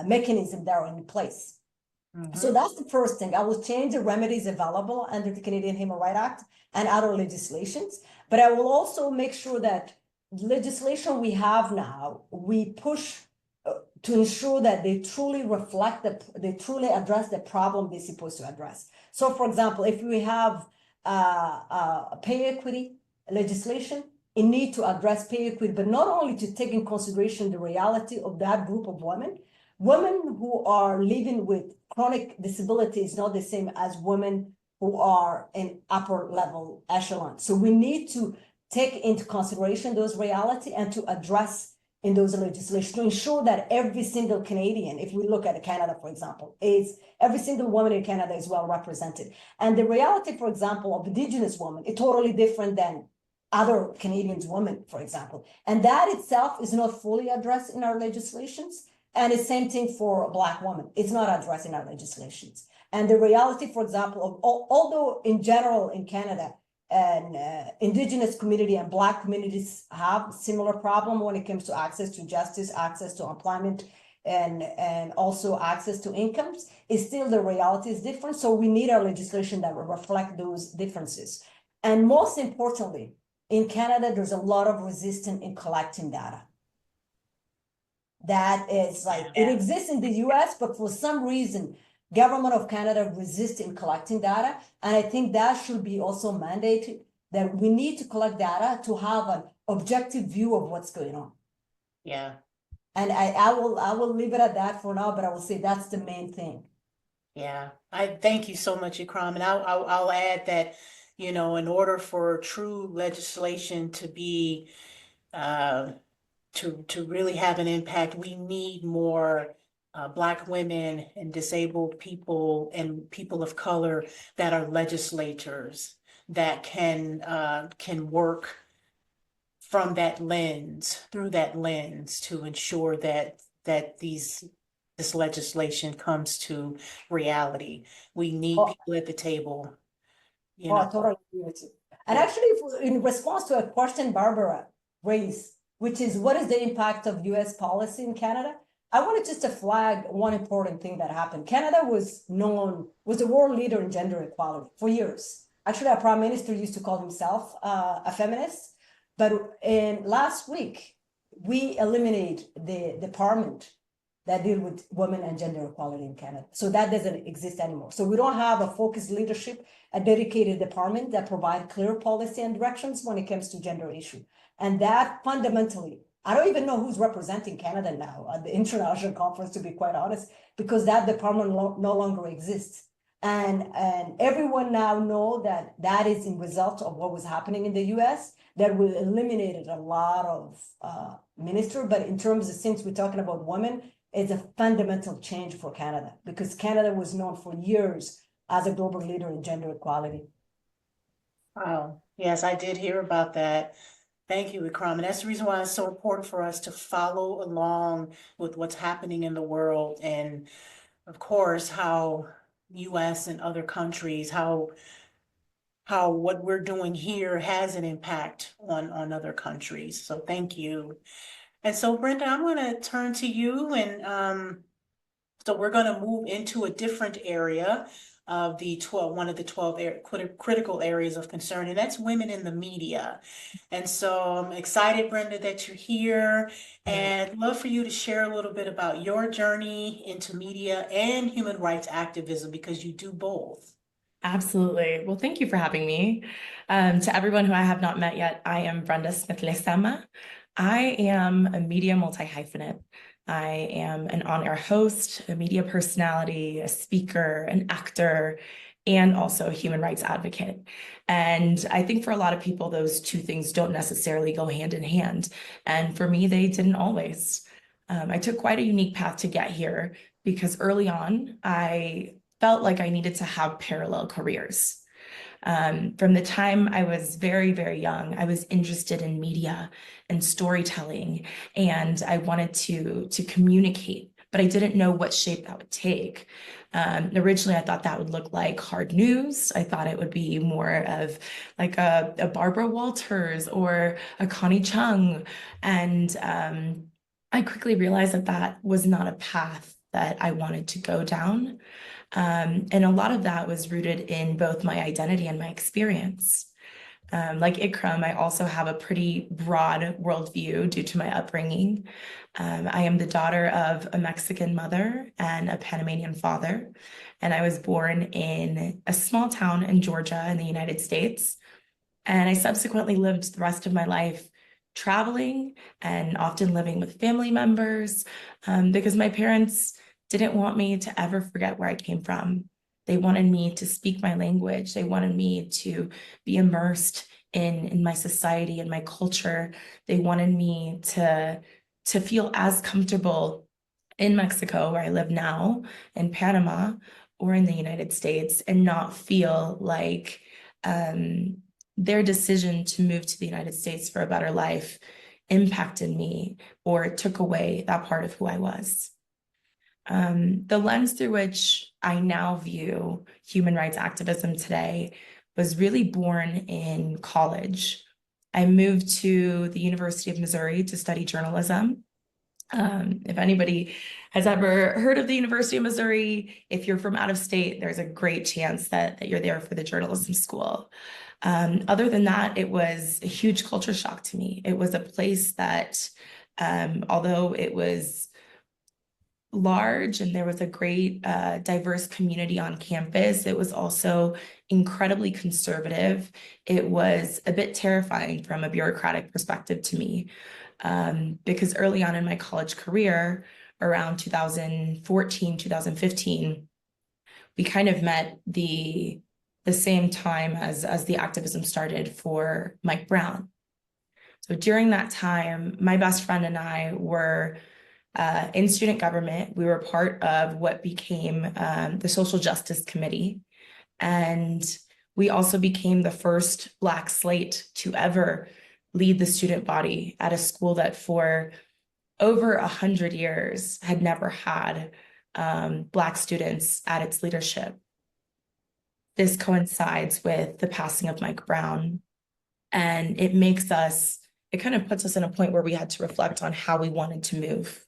mechanism that are in place. Mm-hmm. So that's the first thing. I will change the remedies available under the Canadian Human Rights Act and other legislations, but I will also make sure that legislation we have now, we push to ensure that they truly reflect they truly address the problem they're supposed to address. So, for example, if we have pay equity legislation, a need to address pay equity, but not only to take in consideration the reality of that group of women. Women who are living with chronic disability is not the same as women who are in upper level echelon. So we need to take into consideration those reality and to address in those legislation to ensure that every single Canadian, if we look at Canada, for example, is every single woman in Canada is well represented. And the reality, for example, of Indigenous women is totally different than other Canadians women, for example. And that itself is not fully addressed in our legislations. And the same thing for Black women. It's not addressed in our legislations. And the reality, for example, of although in general in Canada, and Indigenous community and Black communities have similar problem when it comes to access to justice, access to employment, and also access to incomes, is still the reality is different. So we need our legislation that will reflect those differences. And most importantly, in Canada, there's a lot of resistance in collecting data. That is like, it exists in the US, but for some reason, Government of Canada resists in collecting data. And I think that should be also mandated, that we need to collect data to have an objective view of what's going on. Yeah. And I will leave it at that for now, but I will say that's the main thing. Yeah, I thank you so much, Ikram. And I'll add that, you know, in order for true legislation to be to really have an impact, we need more Black women and disabled people and people of color that are legislators that can work from that lens, through that lens, to ensure that this legislation comes to reality. We need Oh. people at the table, you Oh, I know. totally agree with you. And Yeah. actually, in response to a question Barbara raised, which is what is the impact of US policy in Canada? I wanted just to flag one important thing that happened. Canada was a world leader in gender equality for years. Actually, our prime minister used to call himself a feminist. But in last week, we eliminated the department that deal with women and gender equality in Canada. So that doesn't exist anymore. So we don't have a focused leadership, a dedicated department that provide clear policy and directions when it comes to gender issue. And that fundamentally, I don't even know who's representing Canada now at the international conference, to be quite honest, because that department no longer exists. And everyone now know that that is in result of what was happening in the US, that we eliminated a lot of minister. But in terms of, since we're talking about women, it's a fundamental change for Canada, because Canada was known for years as a global leader in gender equality. Wow. Yes, I did hear about that. Thank you, Ikram. And that's the reason why it's so important for us to follow along with what's happening in the world. And of course, how US and other countries, how what we're doing here has an impact on other countries. So thank you. And so Brenda, I'm going to turn to you, and so we're going to move into a different area of one of the 12 critical areas of concern, and that's women in the media. And so I'm excited, Brenda, that you're here, and I'd love for you to share a little bit about your journey into media and human rights activism, because you do both. Absolutely. Well, thank you for having me. To everyone who I have not met yet, I am Brenda Smith-Lesama. I am a media multi-hyphenate. I am an on-air host, a media personality, a speaker, an actor, and also a human rights advocate. And I think for a lot of people, those two things don't necessarily go hand in hand. And for me, they didn't always. I took quite a unique path to get here, because early on, I felt like I needed to have parallel careers. From the time I was very, very young, I was interested in media and storytelling, and I wanted to communicate, but I didn't know what shape that would take. Originally, I thought that would look like hard news. I thought it would be more of like a Barbara Walters or a Connie Chung. And I quickly realized that that was not a path that I wanted to go down. And a lot of that was rooted in both my identity and my experience. Like Ikram, I also have a pretty broad worldview due to my upbringing. I am the daughter of a Mexican mother and a Panamanian father, and I was born in a small town in Georgia in the United States. And I subsequently lived the rest of my life traveling and often living with family members because my parents didn't want me to ever forget where I came from. They wanted me to speak my language. They wanted me to be immersed in my society and my culture. They wanted me to feel as comfortable in Mexico, where I live now, in Panama, or in the United States, and not feel like their decision to move to the United States for a better life impacted me or took away that part of who I was. The lens through which I now view human rights activism today was really born in college. I moved to the University of Missouri to study journalism. If anybody has ever heard of the University of Missouri, if you're from out of state, there's a great chance that you're there for the journalism school. Other than that, it was a huge culture shock to me. It was a place that, although it was large and there was a great diverse community on campus, it was also incredibly conservative. It was a bit terrifying from a bureaucratic perspective to me. Because early on in my college career, around 2014, 2015, we kind of met the same time as the activism started for Mike Brown. So during that time, my best friend and I were in student government. We were part of what became the Social Justice Committee. And we also became the first Black slate to ever lead the student body at a school that for over 100 years had never had Black students at its leadership. This coincides with the passing of Mike Brown, and it kind of puts us in a point where we had to reflect on how we wanted to move.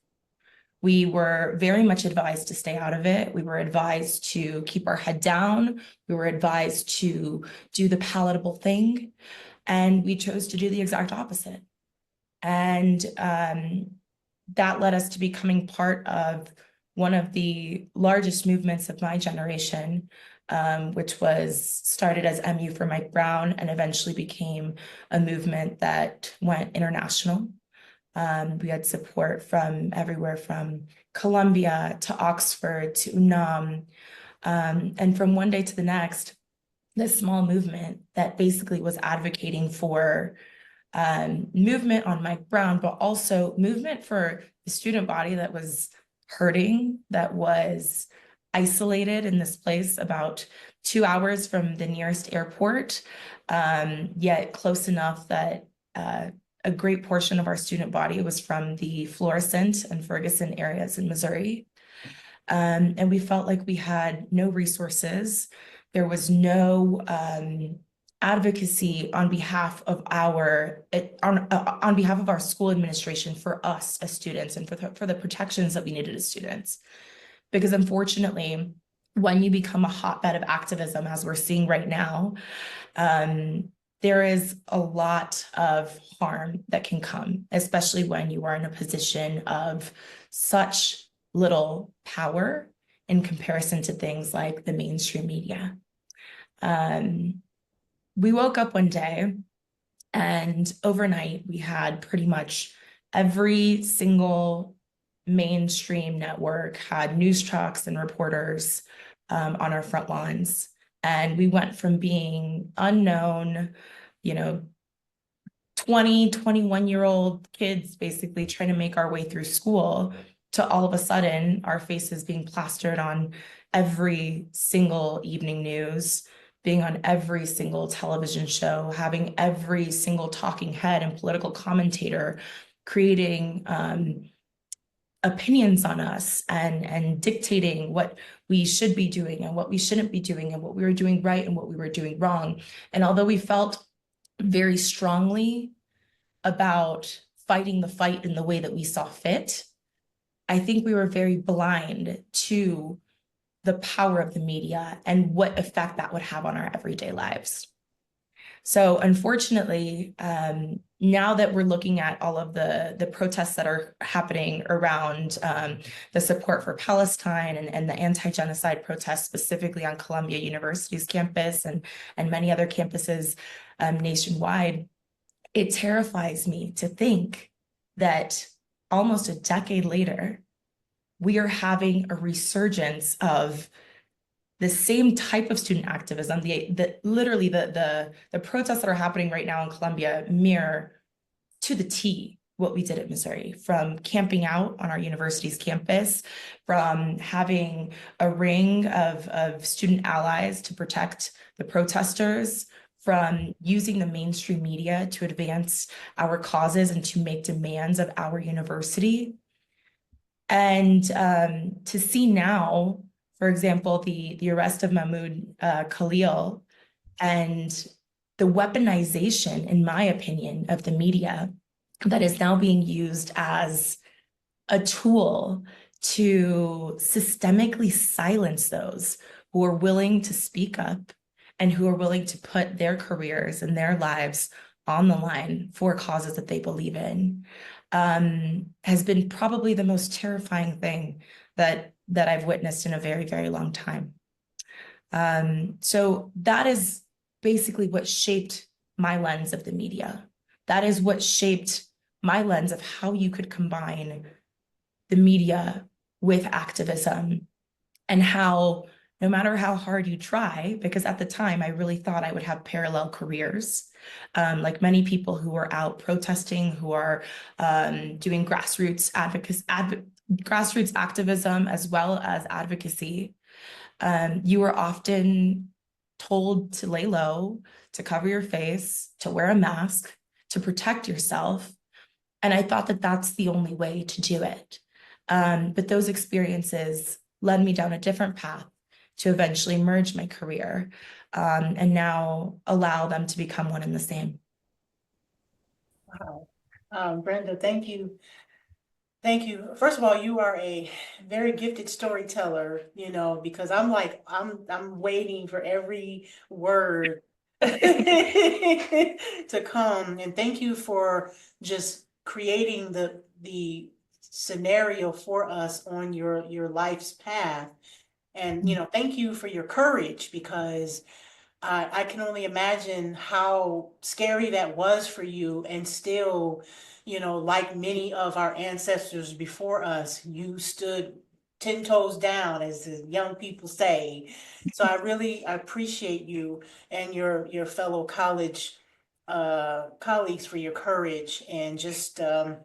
We were very much advised to stay out of it. We were advised to keep our head down. We were advised to do the palatable thing. And we chose to do the exact opposite. And that led us to becoming part of one of the largest movements of my generation, which was started as MU for Mike Brown and eventually became a movement that went international. We had support from everywhere from Columbia to Oxford to UNAM. And from one day to the next, this small movement that basically was advocating for movement on Mike Brown, but also movement for the student body that was hurting, that was isolated in this place about 2 hours from the nearest airport, yet close enough that a great portion of our student body was from the Florissant and Ferguson areas in Missouri. And we felt like we had no resources. There was no advocacy on behalf of our school administration for us as students and for the protections that we needed as students. Because unfortunately, when you become a hotbed of activism, as we're seeing right now, there is a lot of harm that can come, especially when you are in a position of such little power in comparison to things like the mainstream media. We woke up one day and overnight we had pretty much every single mainstream network had news trucks and reporters on our front lawns. And we went from being unknown, 20, 21-year-old kids basically trying to make our way through school to all of a sudden our faces being plastered on every single evening news, being on every single television show, having every single talking head and political commentator creating opinions on us and dictating what we should be doing and what we shouldn't be doing and what we were doing right and what we were doing wrong. And although we felt very strongly about fighting the fight in the way that we saw fit, I think we were very blind to the power of the media and what effect that would have on our everyday lives. So unfortunately, now that we're looking at all of the protests that are happening around the support for Palestine and the anti-genocide protests, specifically on Columbia University's campus and many other campuses nationwide, it terrifies me to think that almost a decade later, we are having a resurgence of the same type of student activism. Literally the protests that are happening right now in Columbia mirror to the T what we did at Missouri, from camping out on our university's campus, from having a ring of student allies to protect the protesters, from using the mainstream media to advance our causes and to make demands of our university. And to see now, for example, the arrest of Mahmoud Khalil and the weaponization, in my opinion, of the media that is now being used as a tool to systemically silence those who are willing to speak up and who are willing to put their careers and their lives on the line for causes that they believe in, has been probably the most terrifying thing that I've witnessed in a very, very long time. So that is basically what shaped my lens of the media. That is what shaped my lens of how you could combine the media with activism, and how no matter how hard you try, because at the time I really thought I would have parallel careers, like many people who are out protesting, who are doing grassroots activism as well as advocacy. You were often told to lay low, to cover your face, to wear a mask, to protect yourself. And I thought that that's the only way to do it. But those experiences led me down a different path to eventually merge my career, and now allow them to become one and the same. Wow. Brenda, thank you. Thank you. First of all, you are a very gifted storyteller, because I'm waiting for every word to come. And thank you for just creating the scenario for us on your life's path. And, thank you for your courage, because I can only imagine how scary that was for you. And still, like many of our ancestors before us, you stood 10 toes down, as the young people say. So I appreciate you and your fellow college colleagues for your courage. And just I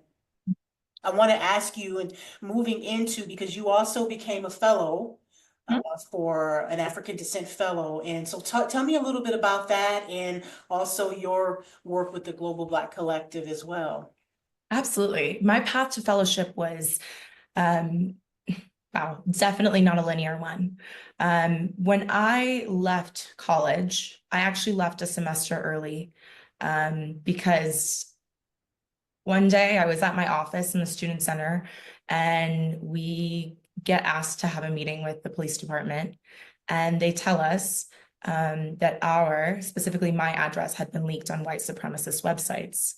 want to ask you, and moving into, because you also became a fellow, for an African descent fellow. And so tell me a little bit about that, and also your work with the Global Black Collective as well. Absolutely. My path to fellowship was, wow, definitely not a linear one. When I left college, I actually left a semester early, because one day I was at my office in the student center, and we get asked to have a meeting with the police department, and they tell us that specifically my address had been leaked on white supremacist websites.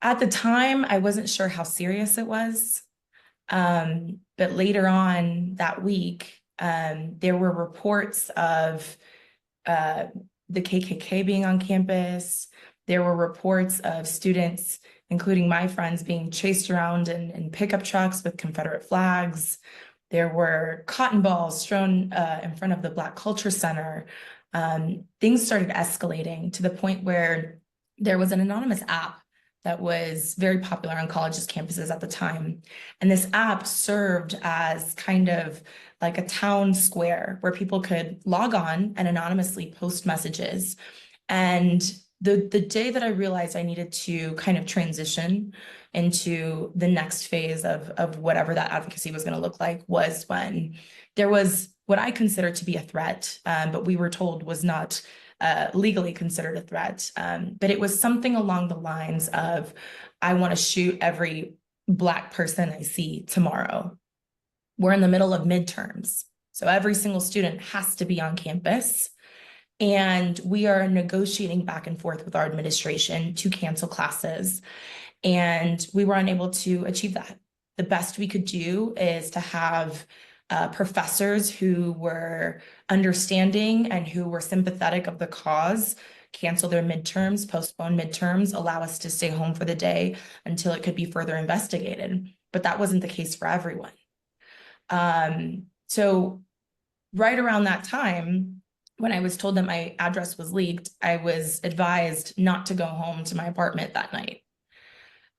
At the time, I wasn't sure how serious it was, but later on that week, there were reports of the KKK being on campus. There were reports of students, including my friends, being chased around in pickup trucks with Confederate flags. There were cotton balls thrown in front of the Black Culture Center. Things started escalating to the point where there was an anonymous app that was very popular on colleges' campuses at the time. And this app served as kind of like a town square where people could log on and anonymously post messages. And the day that I realized I needed to kind of transition into the next phase of whatever that advocacy was going to look like was when there was what I consider to be a threat, but we were told was not legally considered a threat. But it was something along the lines of, I want to shoot every Black person I see tomorrow. We're in the middle of midterms, so every single student has to be on campus. And we are negotiating back and forth with our administration to cancel classes. And we were unable to achieve that. The best we could do is to have professors who were understanding and who were sympathetic of the cause cancel their midterms, postpone midterms, allow us to stay home for the day until it could be further investigated. But that wasn't the case for everyone. So right around that time, when I was told that my address was leaked, I was advised not to go home to my apartment that night.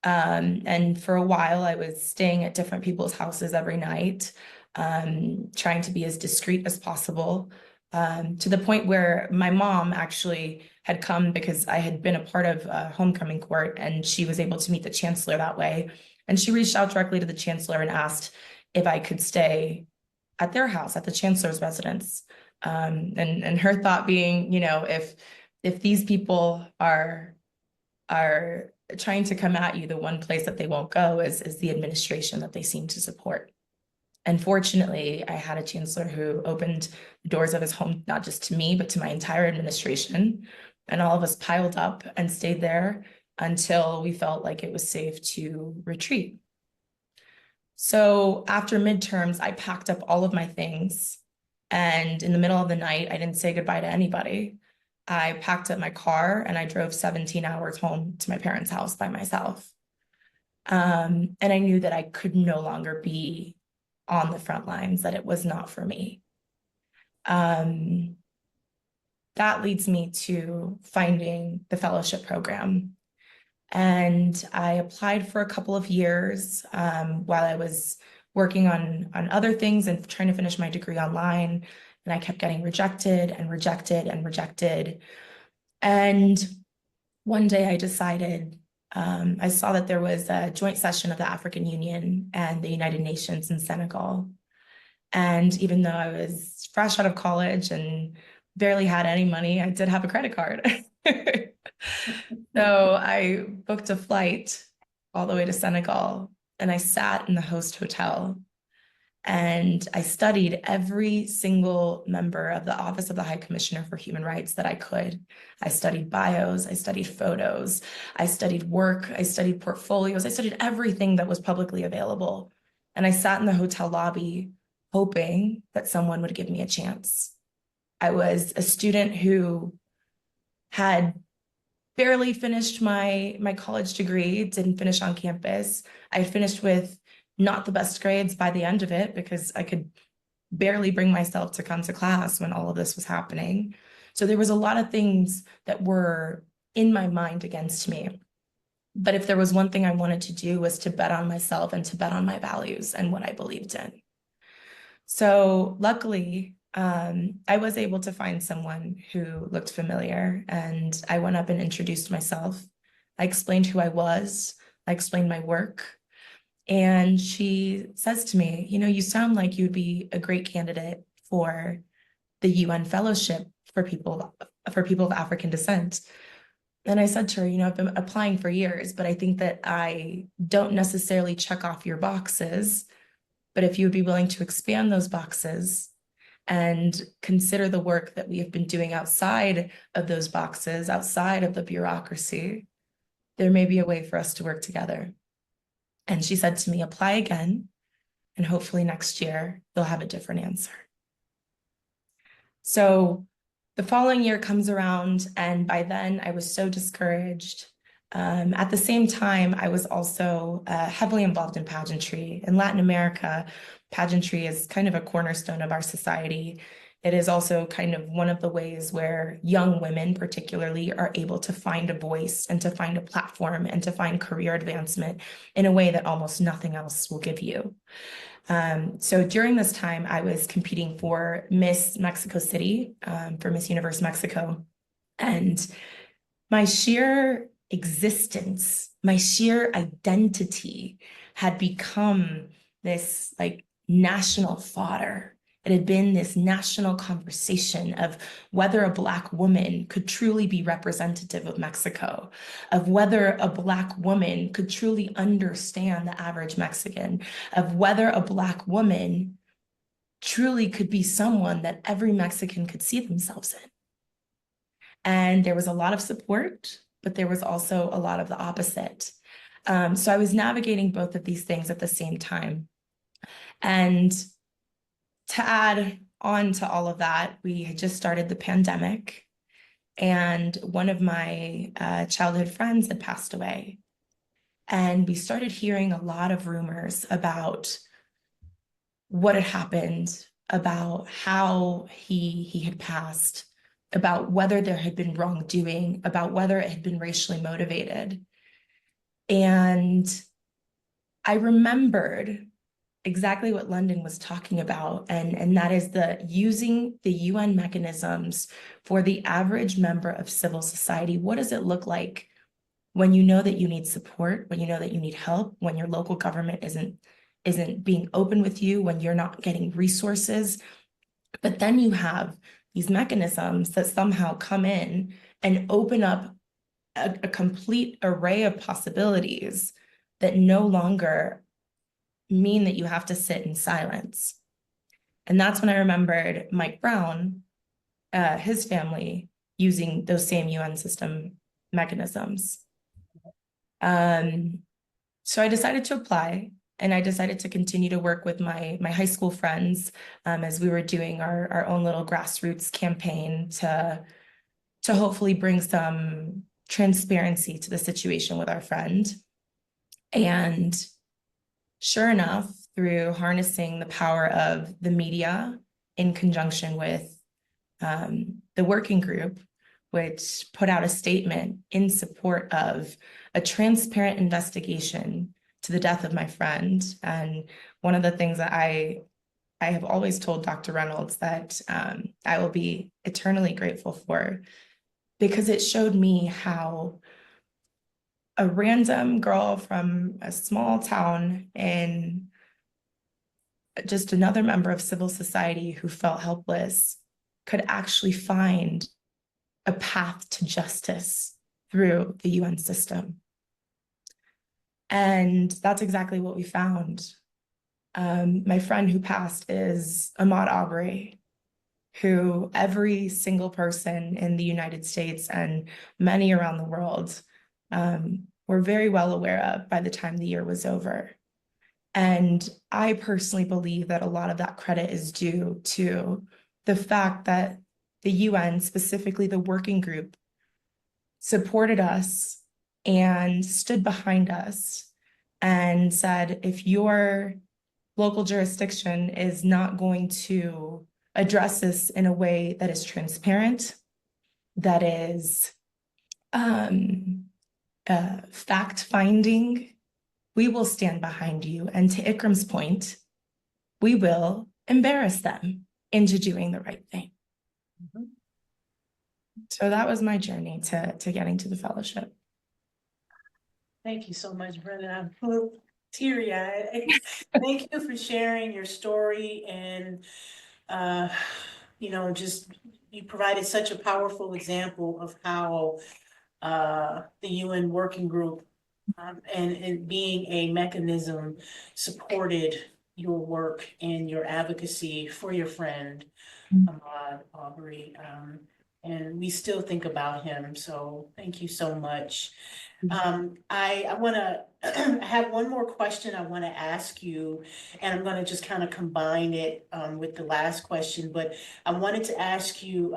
And for a while, I was staying at different people's houses every night, trying to be as discreet as possible, to the point where my mom actually had come because I had been a part of homecoming court, and she was able to meet the chancellor that way. And she reached out directly to the chancellor and asked if I could stay at their house, at the chancellor's residence. And her thought being, if these people are trying to come at you, the one place that they won't go is the administration that they seem to support. And fortunately, I had a chancellor who opened the doors of his home, not just to me, but to my entire administration. And all of us piled up and stayed there until we felt like it was safe to retreat. So after midterms, I packed up all of my things. And in the middle of the night, I didn't say goodbye to anybody. I packed up my car and I drove 17 hours home to my parents' house by myself. And I knew that I could no longer be on the front lines, that it was not for me. That leads me to finding the fellowship program. And I applied for a couple of years while I was working on other things and trying to finish my degree online. And I kept getting rejected and rejected and rejected. And one day I decided, I saw that there was a joint session of the African Union and the United Nations in Senegal. And even though I was fresh out of college and barely had any money, I did have a credit card. So I booked a flight all the way to Senegal, and I sat in the host hotel and I studied every single member of the Office of the High Commissioner for Human Rights that I could. I studied bios, I studied photos, I studied work, I studied portfolios, I studied everything that was publicly available. And I sat in the hotel lobby hoping that someone would give me a chance. I was a student who had barely finished my college degree, didn't finish on campus. I finished with not the best grades by the end of it because I could barely bring myself to come to class when all of this was happening. So there was a lot of things that were in my mind against me. But if there was one thing I wanted to do was to bet on myself and to bet on my values and what I believed in. So luckily, I was able to find someone who looked familiar, and I went up and introduced myself. I explained who I was. I explained my work. And she says to me, you sound like you'd be a great candidate for the UN fellowship for people of African descent. And I said to her, I've been applying for years, but I think that I don't necessarily check off your boxes. But if you would be willing to expand those boxes and consider the work that we have been doing outside of those boxes, outside of the bureaucracy, there may be a way for us to work together. And she said to me, apply again, and hopefully next year they'll have a different answer. So the following year comes around, and by then I was so discouraged. At the same time, I was also heavily involved in pageantry. In Latin America, pageantry is kind of a cornerstone of our society. It is also kind of one of the ways where young women particularly are able to find a voice and to find a platform and to find career advancement in a way that almost nothing else will give you. So during this time, I was competing for Miss Mexico City, for Miss Universe Mexico. And my sheer existence, my sheer identity had become this national fodder. It had been this national conversation of whether a Black woman could truly be representative of Mexico, of whether a Black woman could truly understand the average Mexican, of whether a Black woman truly could be someone that every Mexican could see themselves in. And there was a lot of support, but there was also a lot of the opposite. So I was navigating both of these things at the same time. And to add on to all of that, we had just started the pandemic, and one of my childhood friends had passed away. And we started hearing a lot of rumors about what had happened, about how he had passed, about whether there had been wrongdoing, about whether it had been racially motivated. And I remembered exactly what London was talking about, and that is the using the UN mechanisms for the average member of civil society. What does it look like when you know that you need support, when you know that you need help, when your local government isn't being open with you, when you're not getting resources, but then you have these mechanisms that somehow come in and open up a complete array of possibilities that no longer mean that you have to sit in silence. And that's when I remembered Mike Brown, his family, using those same UN system mechanisms. So I decided to apply, and I decided to continue to work with my high school friends as we were doing our own little grassroots campaign to hopefully bring some transparency to the situation with our friend. And sure enough, through harnessing the power of the media in conjunction with the working group, which put out a statement in support of a transparent investigation to the death of my friend. And one of the things that I have always told Dr. Reynolds that I will be eternally grateful for, because it showed me how a random girl from a small town in just another member of civil society who felt helpless could actually find a path to justice through the UN system. And that's exactly what we found. My friend who passed is Ahmaud Arbery, who every single person in the United States and many around the world were very well aware of by the time the year was over. And I personally believe that a lot of that credit is due to the fact that the UN, specifically the working group, supported us and stood behind us and said, if your local jurisdiction is not going to address this in a way that is transparent, that is fact-finding, we will stand behind you. And to Ikram's point, we will embarrass them into doing the right thing. Mhm. So that was my journey to getting to the fellowship. Thank you so much, Brenda. I'm a little teary-eyed. Thank you for sharing your story, and just you provided such a powerful example of how the UN working group and being a mechanism supported your work and your advocacy for your friend, Ahmaud Arbery. And we still think about him. So thank you so much. I want to have one more question I want to ask you, and I'm going to just kind of combine it with the last question. But I wanted to ask you,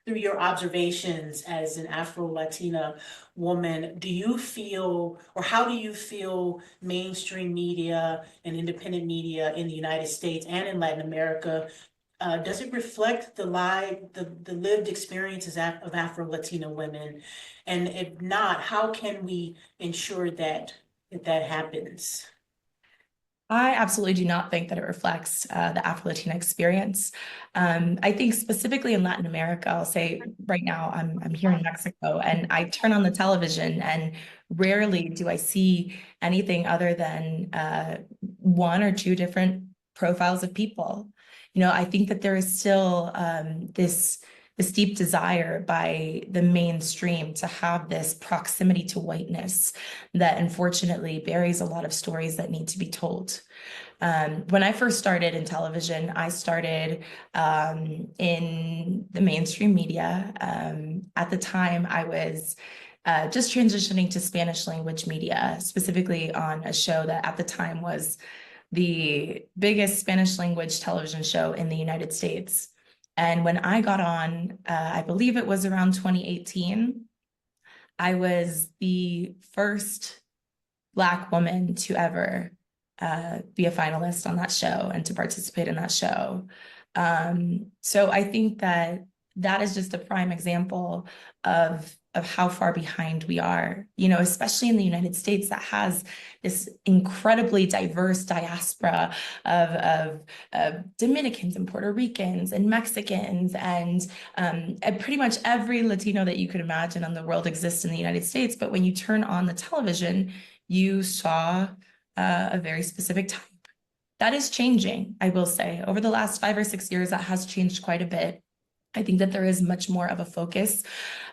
through your observations as an Afro-Latina woman, do you feel, or how do you feel mainstream media and independent media in the United States and in Latin America, does it reflect the lived experiences of Afro-Latina women? And if not, how can we ensure that happens? I absolutely do not think that it reflects the Afro-Latina experience. I think specifically in Latin America, I'll say right now I'm here in Mexico, and I turn on the television and rarely do I see anything other than one or two different profiles of people. I think that there is still this this deep desire by the mainstream to have this proximity to whiteness that unfortunately buries a lot of stories that need to be told. When I first started in television, I started in the mainstream media. At the time, I was just transitioning to Spanish language media, specifically on a show that at the time was the biggest Spanish language television show in the United States. And when I got on, I believe it was around 2018, I was the first Black woman to ever be a finalist on that show and to participate in that show. So I think that that is just a prime example of how far behind we are, you know, especially in the United States that has this incredibly diverse diaspora of Dominicans and Puerto Ricans and Mexicans and pretty much every Latino that you could imagine on the world exists in the United States. But when you turn on the television, you saw a very specific type. That is changing, I will say. Over the last 5 or 6 years, that has changed quite a bit. I think that there is much more of a focus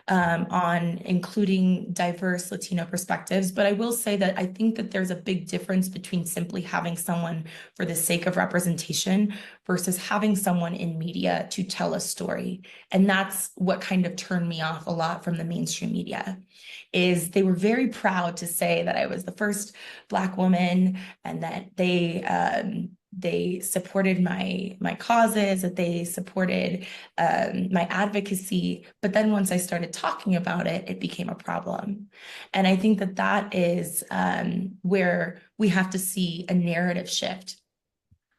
on including diverse Latino perspectives. But I will say that I think that there's a big difference between simply having someone for the sake of representation versus having someone in media to tell a story. And that's what kind of turned me off a lot from the mainstream media, is they were very proud to say that I was the first Black woman and that they supported my causes, that they supported my advocacy. But then once I started talking about it, it became a problem. And I think that that is where we have to see a narrative shift.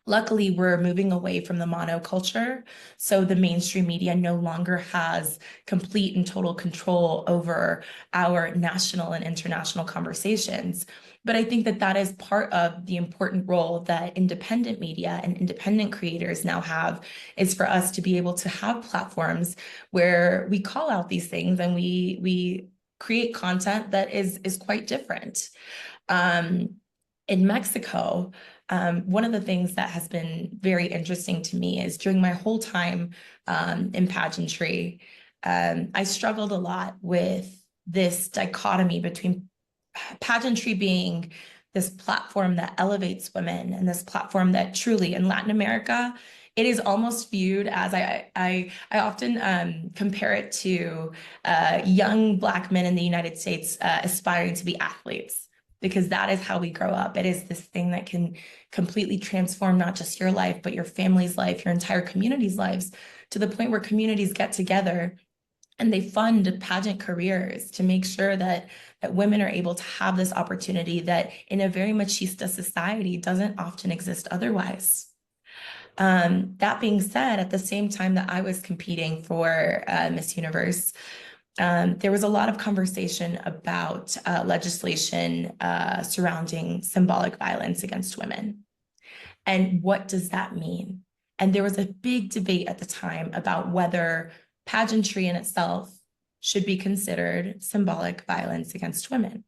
Luckily, we're moving away from the monoculture, so the mainstream media no longer has complete and total control over our national and international conversations. But I think that that is part of the important role that independent media and independent creators now have, is for us to be able to have platforms where we call out these things and we create content that is quite different. In Mexico, one of the things that has been very interesting to me is during my whole time in pageantry, I struggled a lot with this dichotomy between pageantry being this platform that elevates women and this platform that truly in Latin America, it is almost viewed as, I often compare it to young Black men in the United States aspiring to be athletes, because that is how we grow up. It is this thing that can completely transform not just your life, but your family's life, your entire community's lives, to the point where communities get together and they fund pageant careers to make sure that women are able to have this opportunity that in a very machista society doesn't often exist otherwise. That being said, at the same time that I was competing for Miss Universe, there was a lot of conversation about legislation surrounding symbolic violence against women. And what does that mean? And there was a big debate at the time about whether pageantry in itself should be considered symbolic violence against women.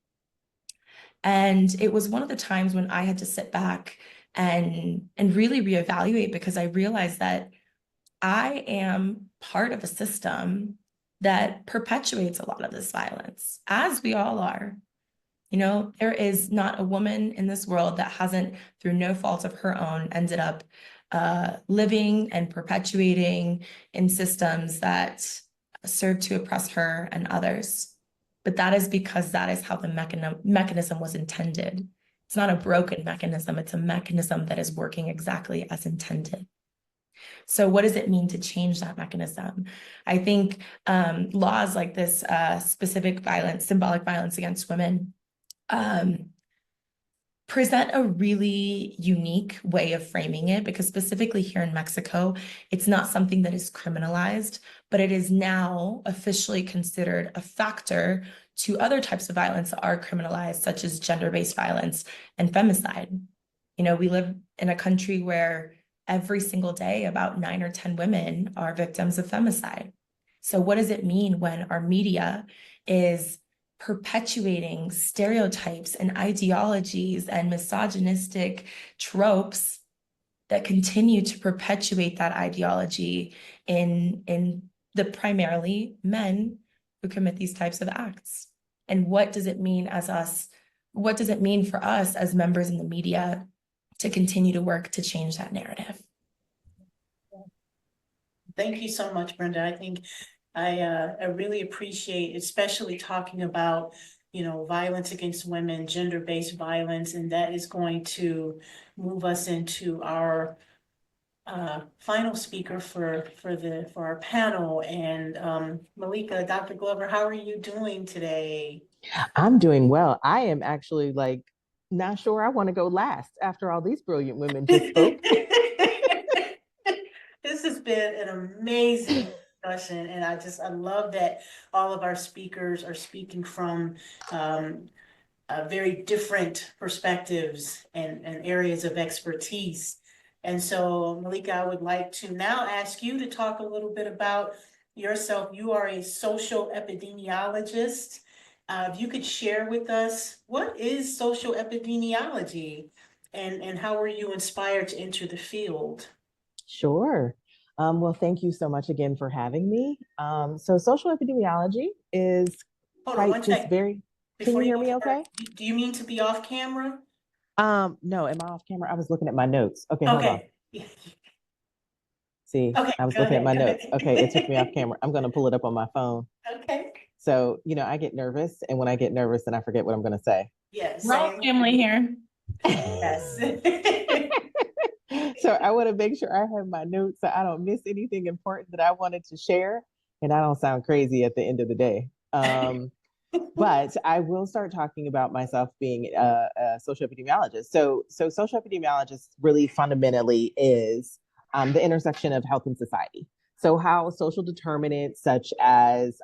And it was one of the times when I had to sit back and really reevaluate, because I realized that I am part of a system that perpetuates a lot of this violence, as we all are. You know, there is not a woman in this world that hasn't, through no fault of her own, ended up living and perpetuating in systems that serve to oppress her and others. But that is because that is how the mechanism was intended. It's not a broken mechanism, it's a mechanism that is working exactly as intended. So what does it mean to change that mechanism? I think laws like this specific violence, symbolic violence against women, present a really unique way of framing it, because specifically here in Mexico, it's not something that is criminalized, but it is now officially considered a factor to other types of violence that are criminalized, such as gender-based violence and femicide. You know, we live in a country where every single day about 9 or 10 women are victims of femicide. So what does it mean when our media is perpetuating stereotypes and ideologies and misogynistic tropes that continue to perpetuate that ideology in the primarily men who commit these types of acts. And what does it mean what does it mean for us as members in the media to continue to work to change that narrative? Thank you so much, Brenda. I think I really appreciate, especially talking about, violence against women, gender-based violence, and that is going to move us into our final speaker for our panel. And Malika, Dr. Glover, how are you doing today? I'm doing well. I am actually like not sure I want to go last after all these brilliant women just spoke. This has been an amazing discussion, and I love that all of our speakers are speaking from very different perspectives and areas of expertise. And so, Malika, I would like to now ask you to talk a little bit about yourself. You are a social epidemiologist. If you could share with us, what is social epidemiology, and how were you inspired to enter the field? Sure. Well, thank you so much again for having me. So social epidemiology is Hold on, one quite this second. very, can Before you you hear go me further, okay? do you mean to be off camera? No, am I off camera? I was looking at my notes. Okay, hold on. Okay. See, Okay, I was go looking at ahead, my go notes. ahead. Okay, it took me off camera. I'm going to pull it up on my phone. Okay, So, I get nervous, and when I get nervous, then I forget what I'm going to say. yes, We're all family here. yes. So I want to make sure I have my notes so I don't miss anything important that I wanted to share, and I don't sound crazy at the end of the day. But I will start talking about myself being a social epidemiologist. So social epidemiologist really fundamentally is the intersection of health and society. So how social determinants such as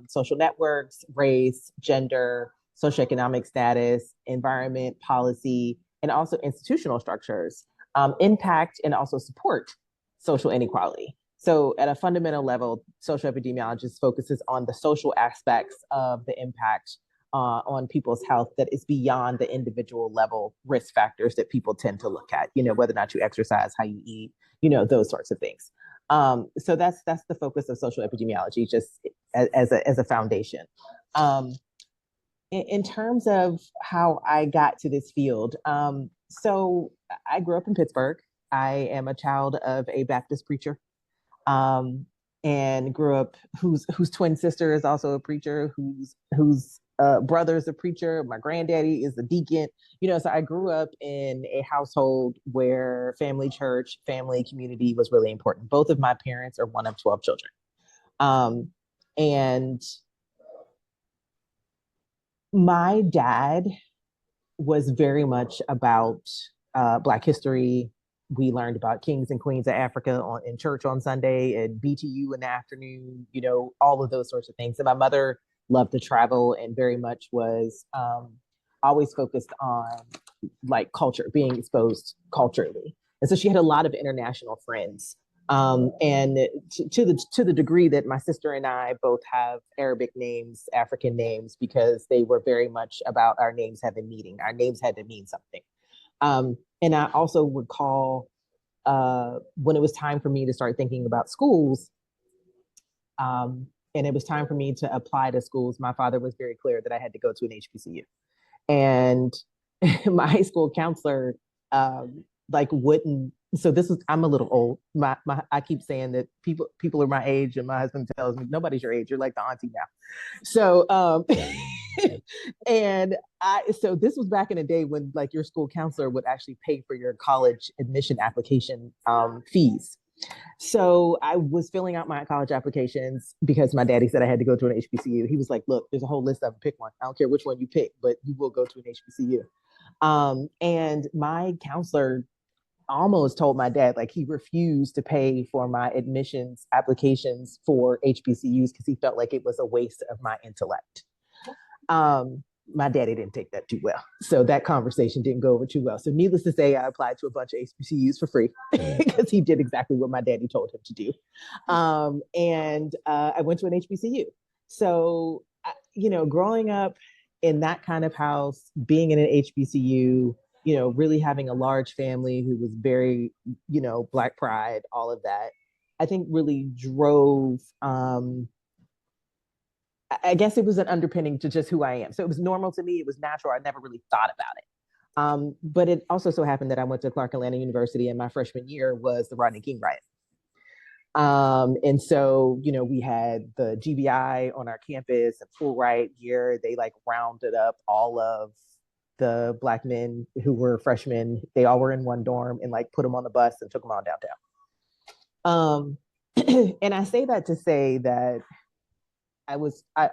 social networks, race, gender, socioeconomic status, environment, policy, and also institutional structures impact and also support social inequality. So at a fundamental level, social epidemiologist focuses on the social aspects of the impact on people's health that is beyond the individual level risk factors that people tend to look at, whether or not you exercise, how you eat, those sorts of things. So that's the focus of social epidemiology, just as a foundation. In terms of how I got to this field, so I grew up in Pittsburgh. I am a child of a Baptist preacher, and grew up whose twin sister is also a preacher, whose brother is a preacher. My granddaddy is a deacon. So I grew up in a household where family church, family community was really important. Both of my parents are one of 12 children, and my dad was very much about Black history. We learned about kings and queens of Africa in church on Sunday and BTU in the afternoon, all of those sorts of things. And my mother loved to travel and very much was always focused on like culture, being exposed culturally. And so she had a lot of international friends. And to the degree that my sister and I both have Arabic names, African names, because they were very much about our names having meaning. Our names had to mean something. And I also recall when it was time for me to start thinking about schools, and it was time for me to apply to schools, my father was very clear that I had to go to an HBCU. And my high school counselor wouldn't. So I'm a little old. I keep saying that people are my age, and my husband tells me nobody's your age. You're like the auntie now. So and so this was back in the day when like your school counselor would actually pay for your college admission application fees. So I was filling out my college applications because my daddy said I had to go to an HBCU. He was like, look, there's a whole list of them. Pick one. I don't care which one you pick, but you will go to an HBCU. And my counselor almost told my dad, like he refused to pay for my admissions applications for HBCUs because he felt like it was a waste of my intellect. My daddy didn't take that too well. So that conversation didn't go over too well. So needless to say, I applied to a bunch of HBCUs for free because he did exactly what my daddy told him to do. And I went to an HBCU. So, growing up in that kind of house, being in an HBCU, really having a large family who was very, Black pride, all of that. I think really drove, I guess it was an underpinning to just who I am. So it was normal to me. It was natural. I never really thought about it. But it also so happened that I went to Clark Atlanta University, and my freshman year was the Rodney King riot. And so, you know, we had the GBI on our campus and full riot gear. They like rounded up all of the Black men who were freshmen. They all were in one dorm and like put them on the bus and took them all downtown. And I say that to say that I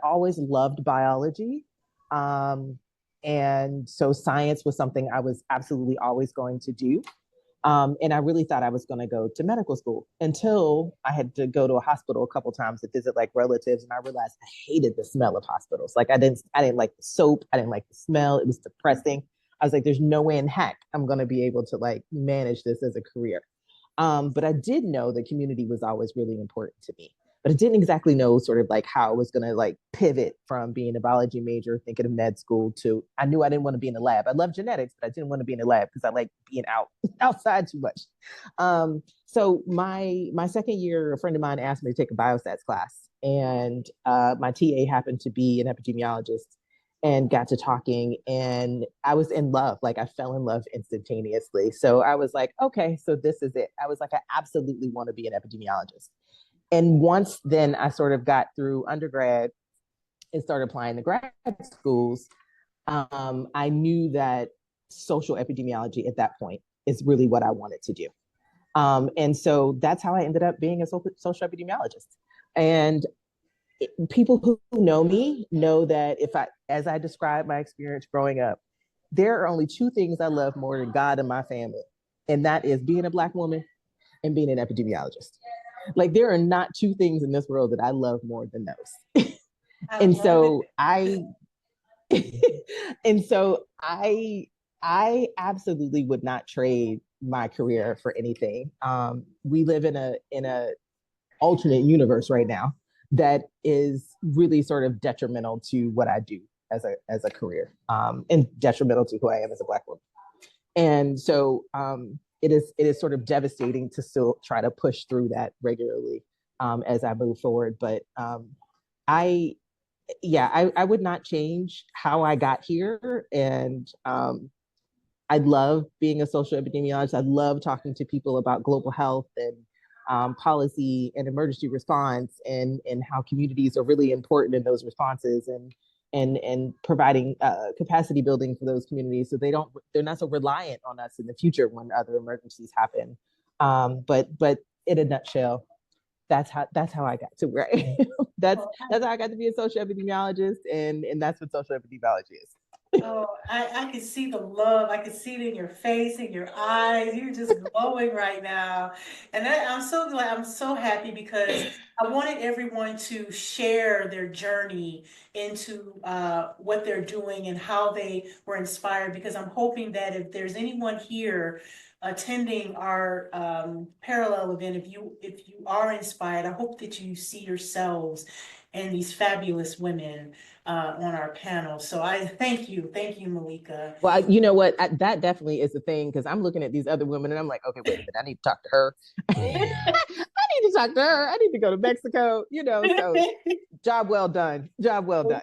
always loved biology. And so science was something I was absolutely always going to do. And I really thought I was going to go to medical school until I had to go to a hospital a couple times to visit like relatives, and I realized I hated the smell of hospitals. Like I didn't like the soap, I didn't like the smell. It was depressing. I was like, there's no way in heck I'm going to be able to like manage this as a career. But I did know the community was always really important to me. But I didn't exactly know sort of like how I was going to like pivot from being a biology major, thinking of med school, to I knew I didn't want to be in the lab. I love genetics, but I didn't want to be in the lab because I like being outside too much. So my second year, a friend of mine asked me to take a biostats class, and my TA happened to be an epidemiologist, and got to talking, and I was in love. Like I fell in love instantaneously. So I was like, okay, so this is it. I was like, I absolutely want to be an epidemiologist. And once then I sort of got through undergrad and started applying to grad schools, I knew that social epidemiology at that point is really what I wanted to do. And so that's how I ended up being a social epidemiologist. And people who know me know that as I describe my experience growing up, there are only two things I love more than God and my family. And that is being a Black woman and being an epidemiologist. Like there are not two things in this world that I love more than those. And so I absolutely would not trade my career for anything. We live in a alternate universe right now that is really sort of detrimental to what I do as a career, and detrimental to who I am as a Black woman. And so it is sort of devastating to still try to push through that regularly as I move forward. But I would not change how I got here. And I love being a social epidemiologist. I love talking to people about global health and policy and emergency response, and how communities are really important in those responses, and providing capacity building for those communities so they're not so reliant on us in the future when other emergencies happen. But in a nutshell, that's how I got to where I am. That's how I got to be a social epidemiologist, and that's what social epidemiology is. Oh, I can see the love. I can see it in your face, in your eyes. You're just glowing right now. And I'm so glad. I'm so happy because I wanted everyone to share their journey into what they're doing and how they were inspired. Because I'm hoping that if there's anyone here attending our parallel event, if you are inspired, I hope that you see yourselves and these fabulous women on our panel. So I thank you, Malika. Well, you know what? That definitely is the thing, because I'm looking at these other women and I'm like, okay, wait a minute, I need to talk to her. I need to talk to her. I need to go to Mexico, so job well done. Job well done.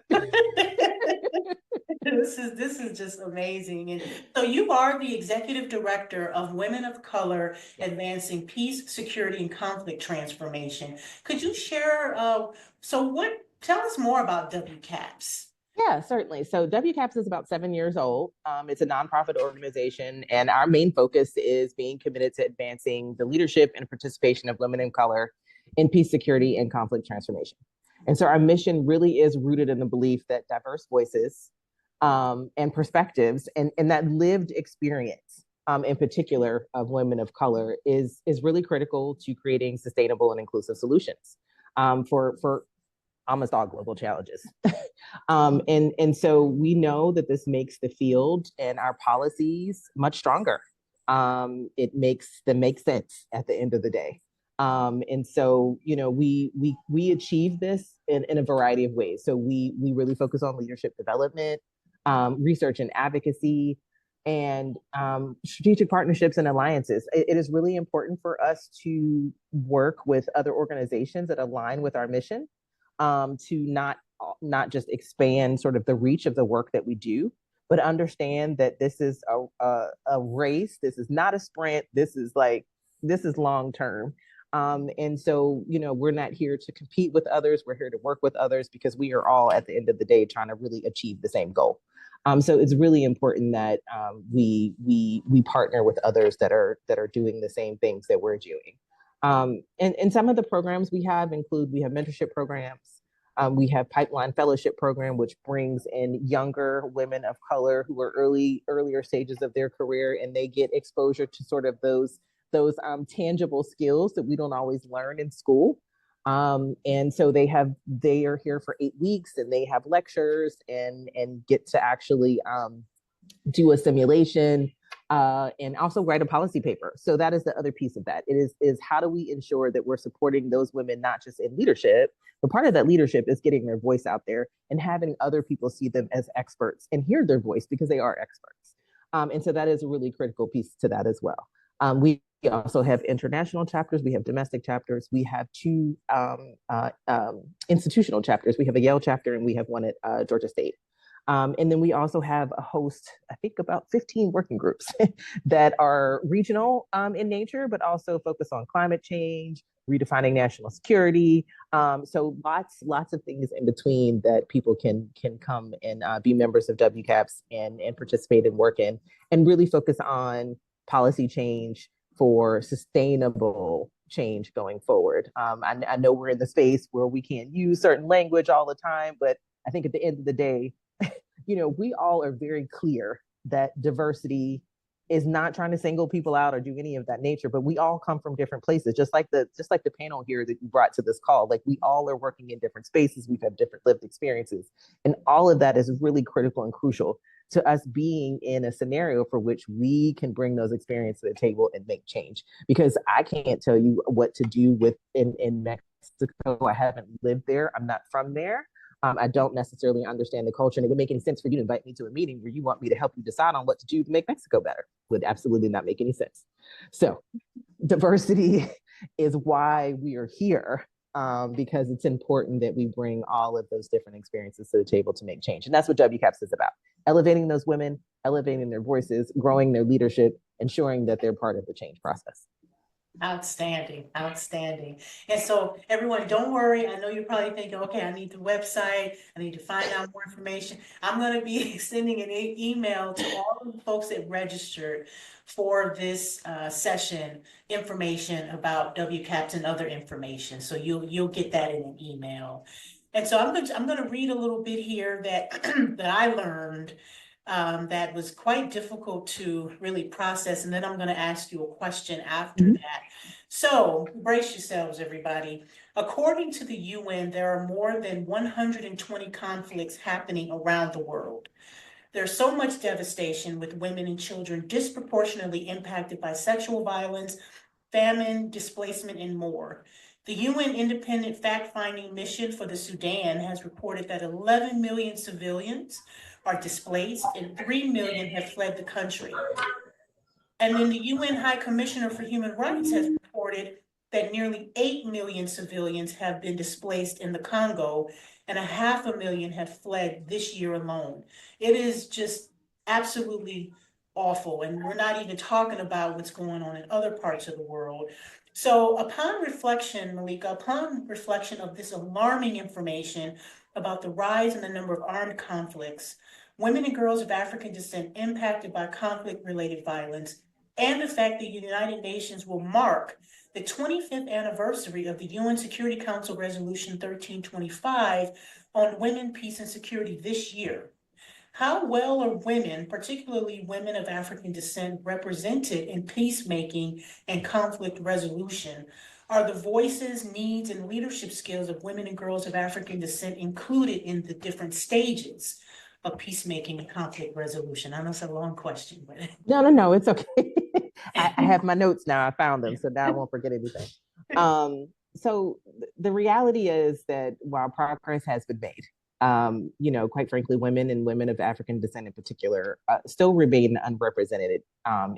This is just amazing. And so you are the executive director of Women of Color Advancing Peace, Security, and Conflict Transformation. Could you share, tell us more about WCAPS? Yeah, certainly. So WCAPS is about 7 years old. It's a nonprofit organization, and our main focus is being committed to advancing the leadership and participation of women of color in peace, security, and conflict transformation. And so our mission really is rooted in the belief that diverse voices and perspectives, and that lived experience, in particular of women of color, is really critical to creating sustainable and inclusive solutions for almost all global challenges. And so we know that this makes the field and our policies much stronger. It makes them make sense at the end of the day. And so, we achieve this in a variety of ways. So we really focus on leadership development, research and advocacy, and strategic partnerships and alliances. It is really important for us to work with other organizations that align with our mission, to not just expand sort of the reach of the work that we do, but understand that this is a race. This is not a sprint. This is long term. And so, we're not here to compete with others. We're here to work with others because we are all at the end of the day trying to really achieve the same goal. So it's really important that we partner with others that are doing the same things that we're doing. And some of the programs we have mentorship programs. We have pipeline fellowship program, which brings in younger women of color who are earlier stages of their career, and they get exposure to sort of those tangible skills that we don't always learn in school. And so they are here for 8 weeks, and they have lectures and get to actually do a simulation and also write a policy paper. So that is the other piece of that. It is how do we ensure that we're supporting those women, not just in leadership, but part of that leadership is getting their voice out there and having other people see them as experts and hear their voice because they are experts. And so that is a really critical piece to that as well. We also have international chapters. We have domestic chapters. We have 2 institutional chapters. We have a Yale chapter and we have one at Georgia State. And then we also have a host, I think about 15 working groups that are regional in nature, but also focus on climate change, redefining national security. So lots of things in between that people can come and be members of WCAPS and participate and work in, and really focus on policy change for sustainable change going forward. I know we're in the space where we can't use certain language all the time, but I think at the end of the day, we all are very clear that diversity is not trying to single people out or do any of that nature, but we all come from different places, just like the panel here that you brought to this call. Like, we all are working in different spaces. We've had different lived experiences, and all of that is really critical and crucial to us being in a scenario for which we can bring those experiences to the table and make change. Because I can't tell you what to do in Mexico. I haven't lived there. I'm not from there. I don't necessarily understand the culture, and it would make any sense for you to invite me to a meeting where you want me to help you decide on what to do to make Mexico better. Would absolutely not make any sense. So diversity is why we are here, because it's important that we bring all of those different experiences to the table to make change. And that's what WCAPS is about: elevating those women, elevating their voices, growing their leadership, ensuring that they're part of the change process. Outstanding, outstanding. And so everyone, don't worry. I know you're probably thinking, okay, I need the website. I need to find out more information. I'm going to be sending an email to all of the folks that registered for this session, information about WCAPS and other information. So you'll get that in an email. And so I'm going to read a little bit here that that I learned that was quite difficult to really process. And then I'm going to ask you a question after that. So brace yourselves, everybody. According to the UN, there are more than 120 conflicts happening around the world. There's so much devastation, with women and children disproportionately impacted by sexual violence, famine, displacement, and more. The UN Independent Fact-Finding Mission for the Sudan has reported that 11 million civilians are displaced and 3 million have fled the country. And then the UN High Commissioner for Human Rights has reported that nearly 8 million civilians have been displaced in the Congo, and 500,000 have fled this year alone. It is just absolutely awful. And we're not even talking about what's going on in other parts of the world. So upon reflection, Malika, upon reflection of this alarming information about the rise in the number of armed conflicts, women and girls of African descent impacted by conflict-related violence, and the fact that the United Nations will mark the 25th anniversary of the UN Security Council Resolution 1325 on women, peace, and security this year. How well are women, particularly women of African descent, represented in peacemaking and conflict resolution? Are the voices, needs, and leadership skills of women and girls of African descent included in the different stages of peacemaking and conflict resolution? I know it's a long question, but No, it's okay. I have my notes now. I found them, so now I won't forget anything. So the reality is that while progress has been made, Quite frankly, women and women of African descent in particular still remain underrepresented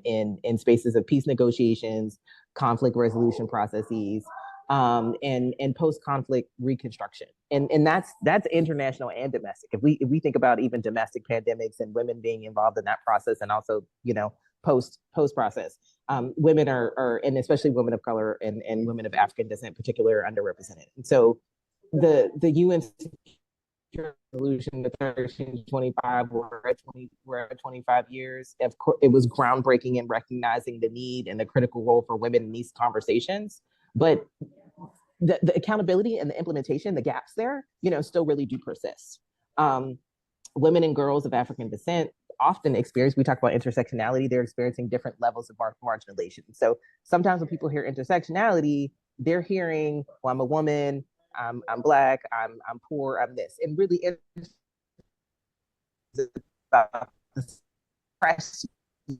in spaces of peace negotiations, conflict resolution processes, and post-conflict reconstruction. And that's international and domestic. If we think about even domestic pandemics and women being involved in that process, and also post process, women are, and especially women of color and women of African descent in particular, are underrepresented. And so the UN resolution, the 1325, we're at 25 years. Of course, it was groundbreaking in recognizing the need and the critical role for women in these conversations. But the accountability and the implementation, the gaps there, still really do persist. Women and girls of African descent often experience, we talk about intersectionality, they're experiencing different levels of marginalization. So sometimes when people hear intersectionality, they're hearing, well, I'm a woman, I'm Black, I'm poor, I'm this. And really it's about this press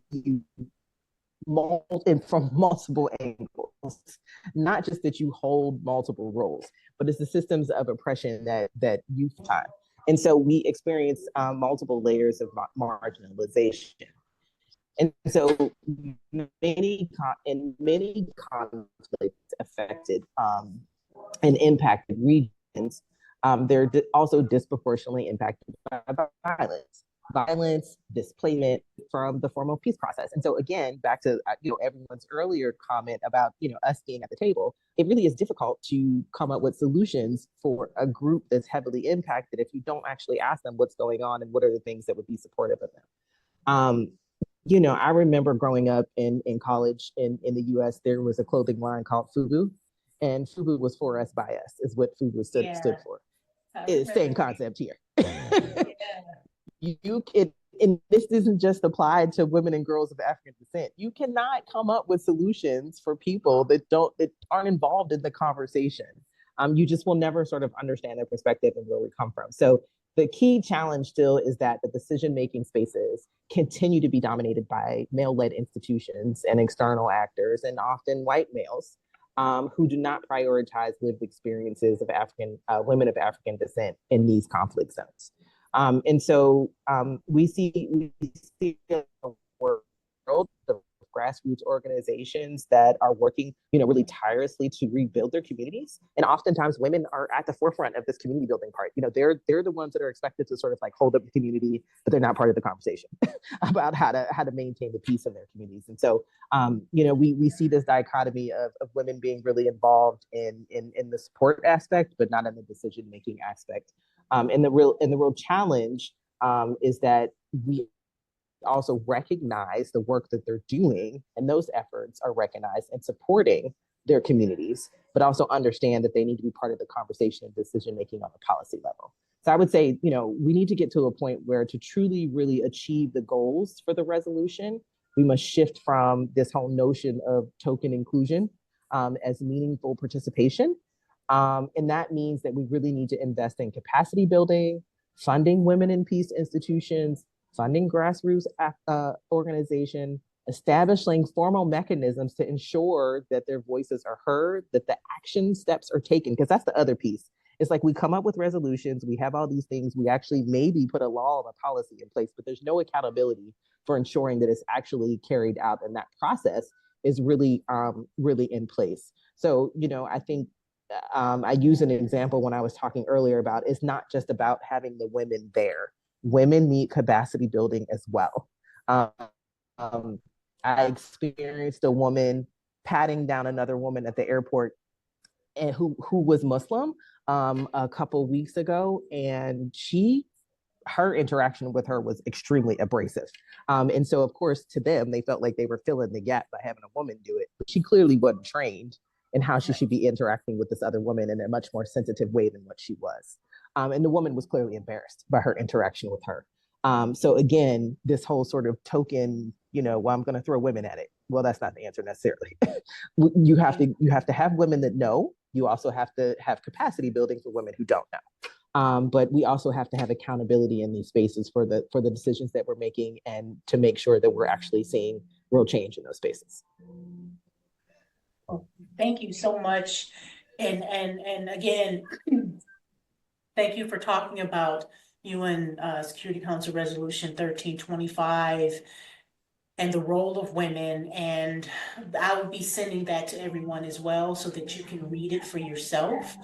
you from multiple angles, not just that you hold multiple roles, but it's the systems of oppression that you find. And so we experience multiple layers of marginalization. And so many conflicts affected and impacted regions, they're also disproportionately impacted by violence, displacement from the formal peace process. And so again, back to everyone's earlier comment about us being at the table, it really is difficult to come up with solutions for a group that's heavily impacted if you don't actually ask them what's going on and what are the things that would be supportive of them. I remember growing up in college in the US, there was a clothing line called FUBU, and FUBU was for us by us, is what FUBU stood for. It's same concept here. You can, and this isn't just applied to women and girls of African descent. You cannot come up with solutions for people that aren't involved in the conversation. You just will never sort of understand their perspective and where we come from. So the key challenge still is that the decision-making spaces continue to be dominated by male-led institutions and external actors, and often white males, who do not prioritize lived experiences of women of African descent in these conflict zones. And so we see the world of grassroots organizations that are working, really tirelessly to rebuild their communities. And oftentimes women are at the forefront of this community building part. They're the ones that are expected to sort of like hold up the community, but they're not part of the conversation about how to maintain the peace in their communities. And so, we see this dichotomy of women being really involved in the support aspect, but not in the decision-making aspect. And the real challenge is that we also recognize the work that they're doing, and those efforts are recognized and supporting their communities, but also understand that they need to be part of the conversation and decision making on the policy level. So I would say, we need to get to a point where to truly, really achieve the goals for the resolution, we must shift from this whole notion of token inclusion as meaningful participation. And that means that we really need to invest in capacity building, funding women in peace institutions, funding grassroots organization, establishing formal mechanisms to ensure that their voices are heard, that the action steps are taken, because that's the other piece. It's like we come up with resolutions, we have all these things, we actually maybe put a law or a policy in place, but there's no accountability for ensuring that it's actually carried out, and that process is really, really in place. So, I think I used an example when I was talking earlier about it's not just about having the women there. Women need capacity building as well. I experienced a woman patting down another woman at the airport, and who was Muslim a couple weeks ago, and her interaction with her was extremely abrasive. And so, of course, to them, they felt like they were filling the gap by having a woman do it. But she clearly wasn't trained in how she should be interacting with this other woman in a much more sensitive way than what she was. And the woman was clearly embarrassed by her interaction with her. So again, this whole sort of token, well, I'm going to throw women at it. Well, that's not the answer necessarily. you have to have women that know. You also have to have capacity building for women who don't know. But we also have to have accountability in these spaces for the decisions that we're making, and to make sure that we're actually seeing real change in those spaces. Thank you so much. And again, Thank you for talking about UN Security Council Resolution 1325 and the role of women. And I will be sending that to everyone as well so that you can read it for yourself.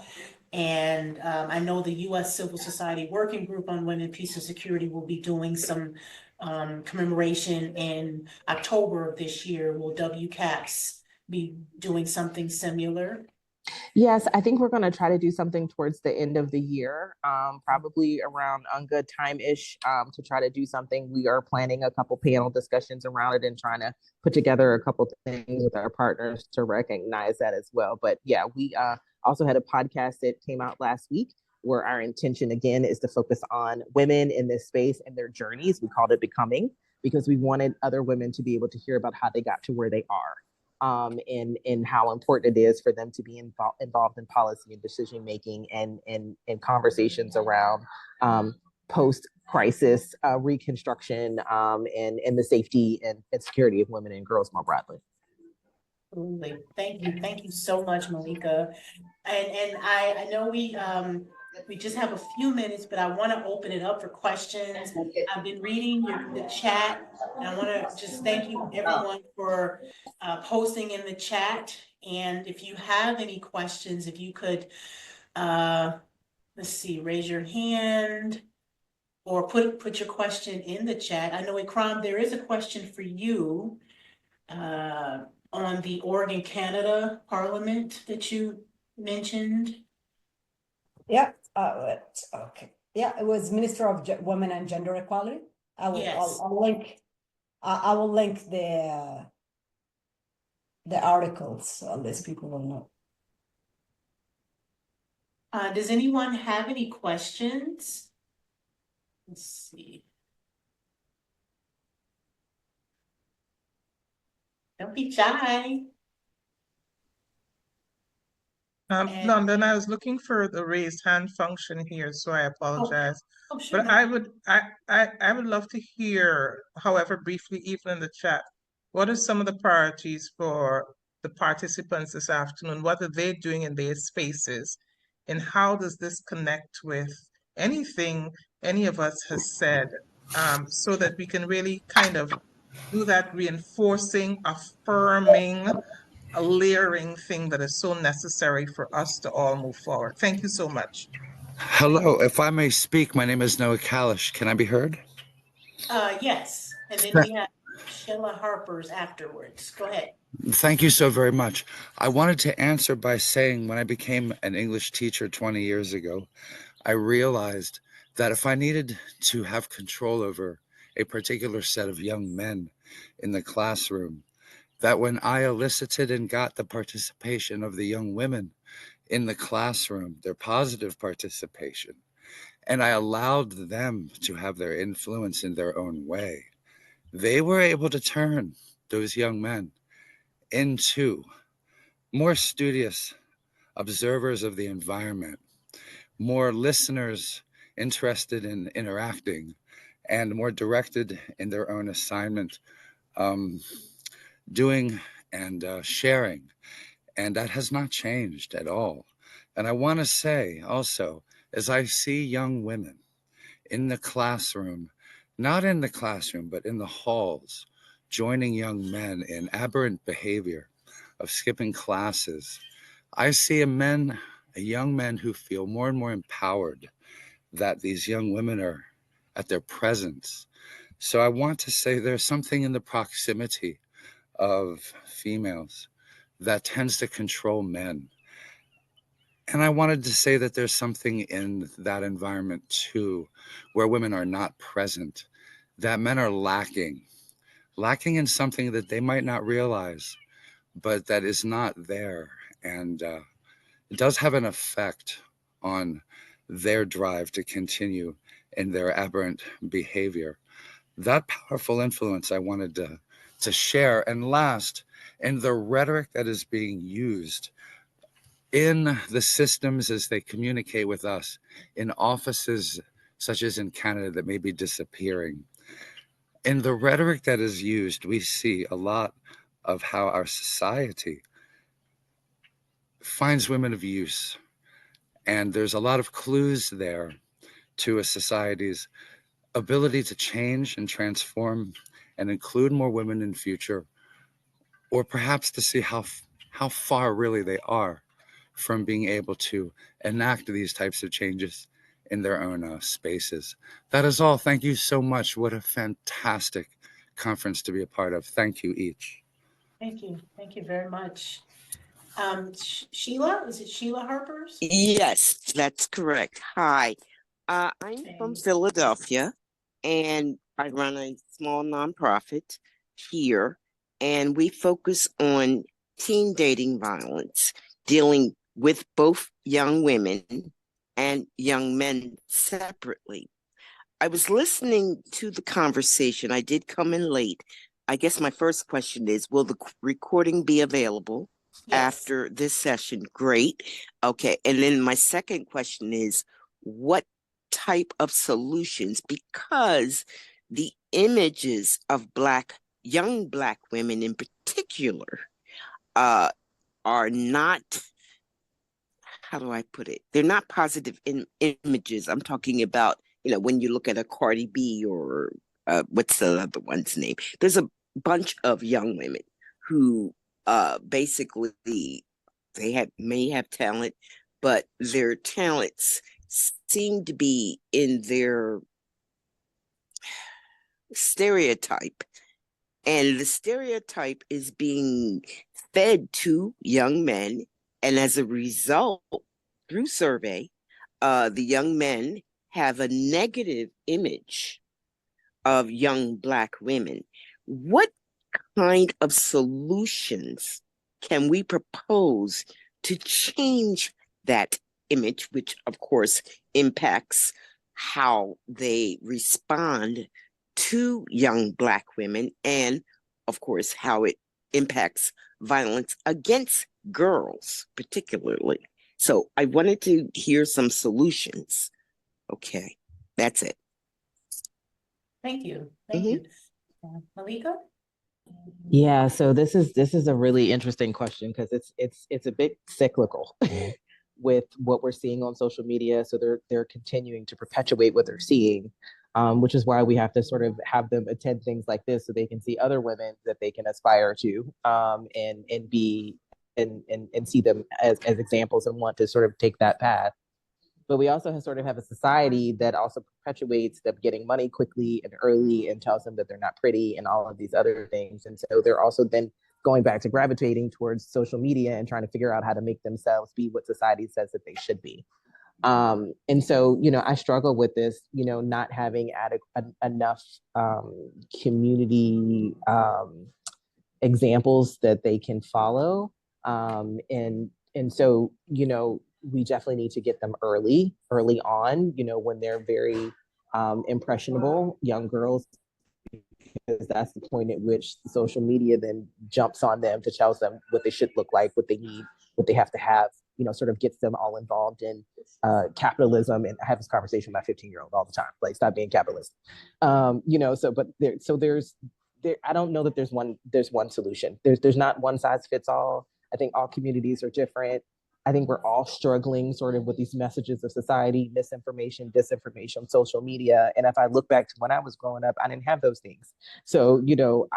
And I know the U.S. Civil Society Working Group on Women, Peace, and Security will be doing some commemoration in October of this year. Will WCAPS be doing something similar? Yes, I think we're going to try to do something towards the end of the year, probably around UNGA time-ish, to try to do something. We are planning a couple panel discussions around it and trying to put together a couple things with our partners to recognize that as well. But yeah, we also had a podcast that came out last week where our intention again is to focus on women in this space and their journeys. We called it Becoming because we wanted other women to be able to hear about how they got to where they are. And how important it is for them to be involved in policy and decision making and conversations around post-crisis reconstruction and the safety and security of women and girls more broadly. Absolutely. Thank you so much, Malika. And I know we just have a few minutes, but I want to open it up for questions. I've been reading the chat, and I want to just thank you everyone for posting in the chat. And if you have any questions, if you could, let's see, raise your hand or put your question in the chat. I know, Ikram, there is a question for you on the Oregon, Canada Parliament that you mentioned. Yeah, okay. Yeah, it was Minister of Women and Gender Equality. Yes. I'll link. I will link the articles so these people will know. Does anyone have any questions? Let's see. Don't be shy. No, then I was looking for the raised hand function here, so I apologize. Oh, sure. But I would love to hear, however briefly, even in the chat, what are some of the priorities for the participants this afternoon? What are they doing in their spaces? And how does this connect with anything any of us has said, so that we can really kind of do that reinforcing, affirming, a layering thing that is so necessary for us to all move forward. Thank you so much. Hello, if I may speak, my name is Noah Kalish. Can I be heard? Yes, and then we have Sheila Harper's afterwards. Go ahead. Thank you so very much. I wanted to answer by saying when I became an English teacher 20 years ago, I realized that if I needed to have control over a particular set of young men in the classroom, that when I elicited and got the participation of the young women in the classroom, their positive participation, and I allowed them to have their influence in their own way, they were able to turn those young men into more studious observers of the environment, more listeners interested in interacting, and more directed in their own assignment, doing and sharing. And that has not changed at all. And I want to say also, as I see young women in the classroom, not in the classroom, but in the halls, joining young men in aberrant behavior of skipping classes, I see young men who feel more and more empowered that these young women are at their presence. So I want to say there's something in the proximity of females that tends to control men. And I wanted to say that there's something in that environment too, where women are not present, that men are lacking in something that they might not realize, but that is not there. And it does have an effect on their drive to continue in their aberrant behavior. That powerful influence I wanted to share. And last, in the rhetoric that is being used in the systems as they communicate with us, in offices such as in Canada that may be disappearing. In the rhetoric that is used, we see a lot of how our society finds women of use And there's a lot of clues there to a society's ability to change and transform and include more women in future, or perhaps to see how far really they are from being able to enact these types of changes in their own spaces. That is all. Thank you so much. What a fantastic conference to be a part of. Thank you each. Thank you. Thank you very much. Sheila, is it Sheila Harpers? Yes, that's correct. Hi, I'm from Philadelphia, and I run a small nonprofit here, and we focus on teen dating violence, dealing with both young women and young men separately. I was listening to the conversation. I did come in late. I guess my first question is, will the recording be available after this session? Great. Okay. And then my second question is, what type of solutions? Because the images of young Black women in particular, are not, how do I put it? They're not positive images. I'm talking about, when you look at a Cardi B or what's the other one's name? There's a bunch of young women who basically may have talent, but their talents seem to be in their stereotype. And the stereotype is being fed to young men. And as a result, through survey, the young men have a negative image of young Black women. What kind of solutions can we propose to change that image, which of course impacts how they respond to young Black women, and of course how it impacts violence against girls particularly? So I wanted to hear some solutions. Okay, that's it. Thank you. Thank you. Malika? Yeah, so this is a really interesting question because it's a bit cyclical with what we're seeing on social media. So they're continuing to perpetuate what they're seeing, which is why we have to sort of have them attend things like this so they can see other women that they can aspire to, and be and see them as examples and want to sort of take that path. But we also sort of have a society that also perpetuates them getting money quickly and early and tells them that they're not pretty and all of these other things. And so they're also then going back to gravitating towards social media and trying to figure out how to make themselves be what society says that they should be. And so, I struggle with this, not having enough community examples that they can follow. And so, we definitely need to get them early on, when they're very impressionable young girls, because that's the point at which social media then jumps on them to tell them what they should look like, what they need, what they have to have, sort of gets them all involved in capitalism. And I have this conversation with my 15-year-old all the time, like, stop being capitalist. I don't know that there's one solution. There's not one size fits all. I think all communities are different. I think we're all struggling sort of with these messages of society, misinformation, disinformation, social media. And if I look back to when I was growing up, I didn't have those things. So,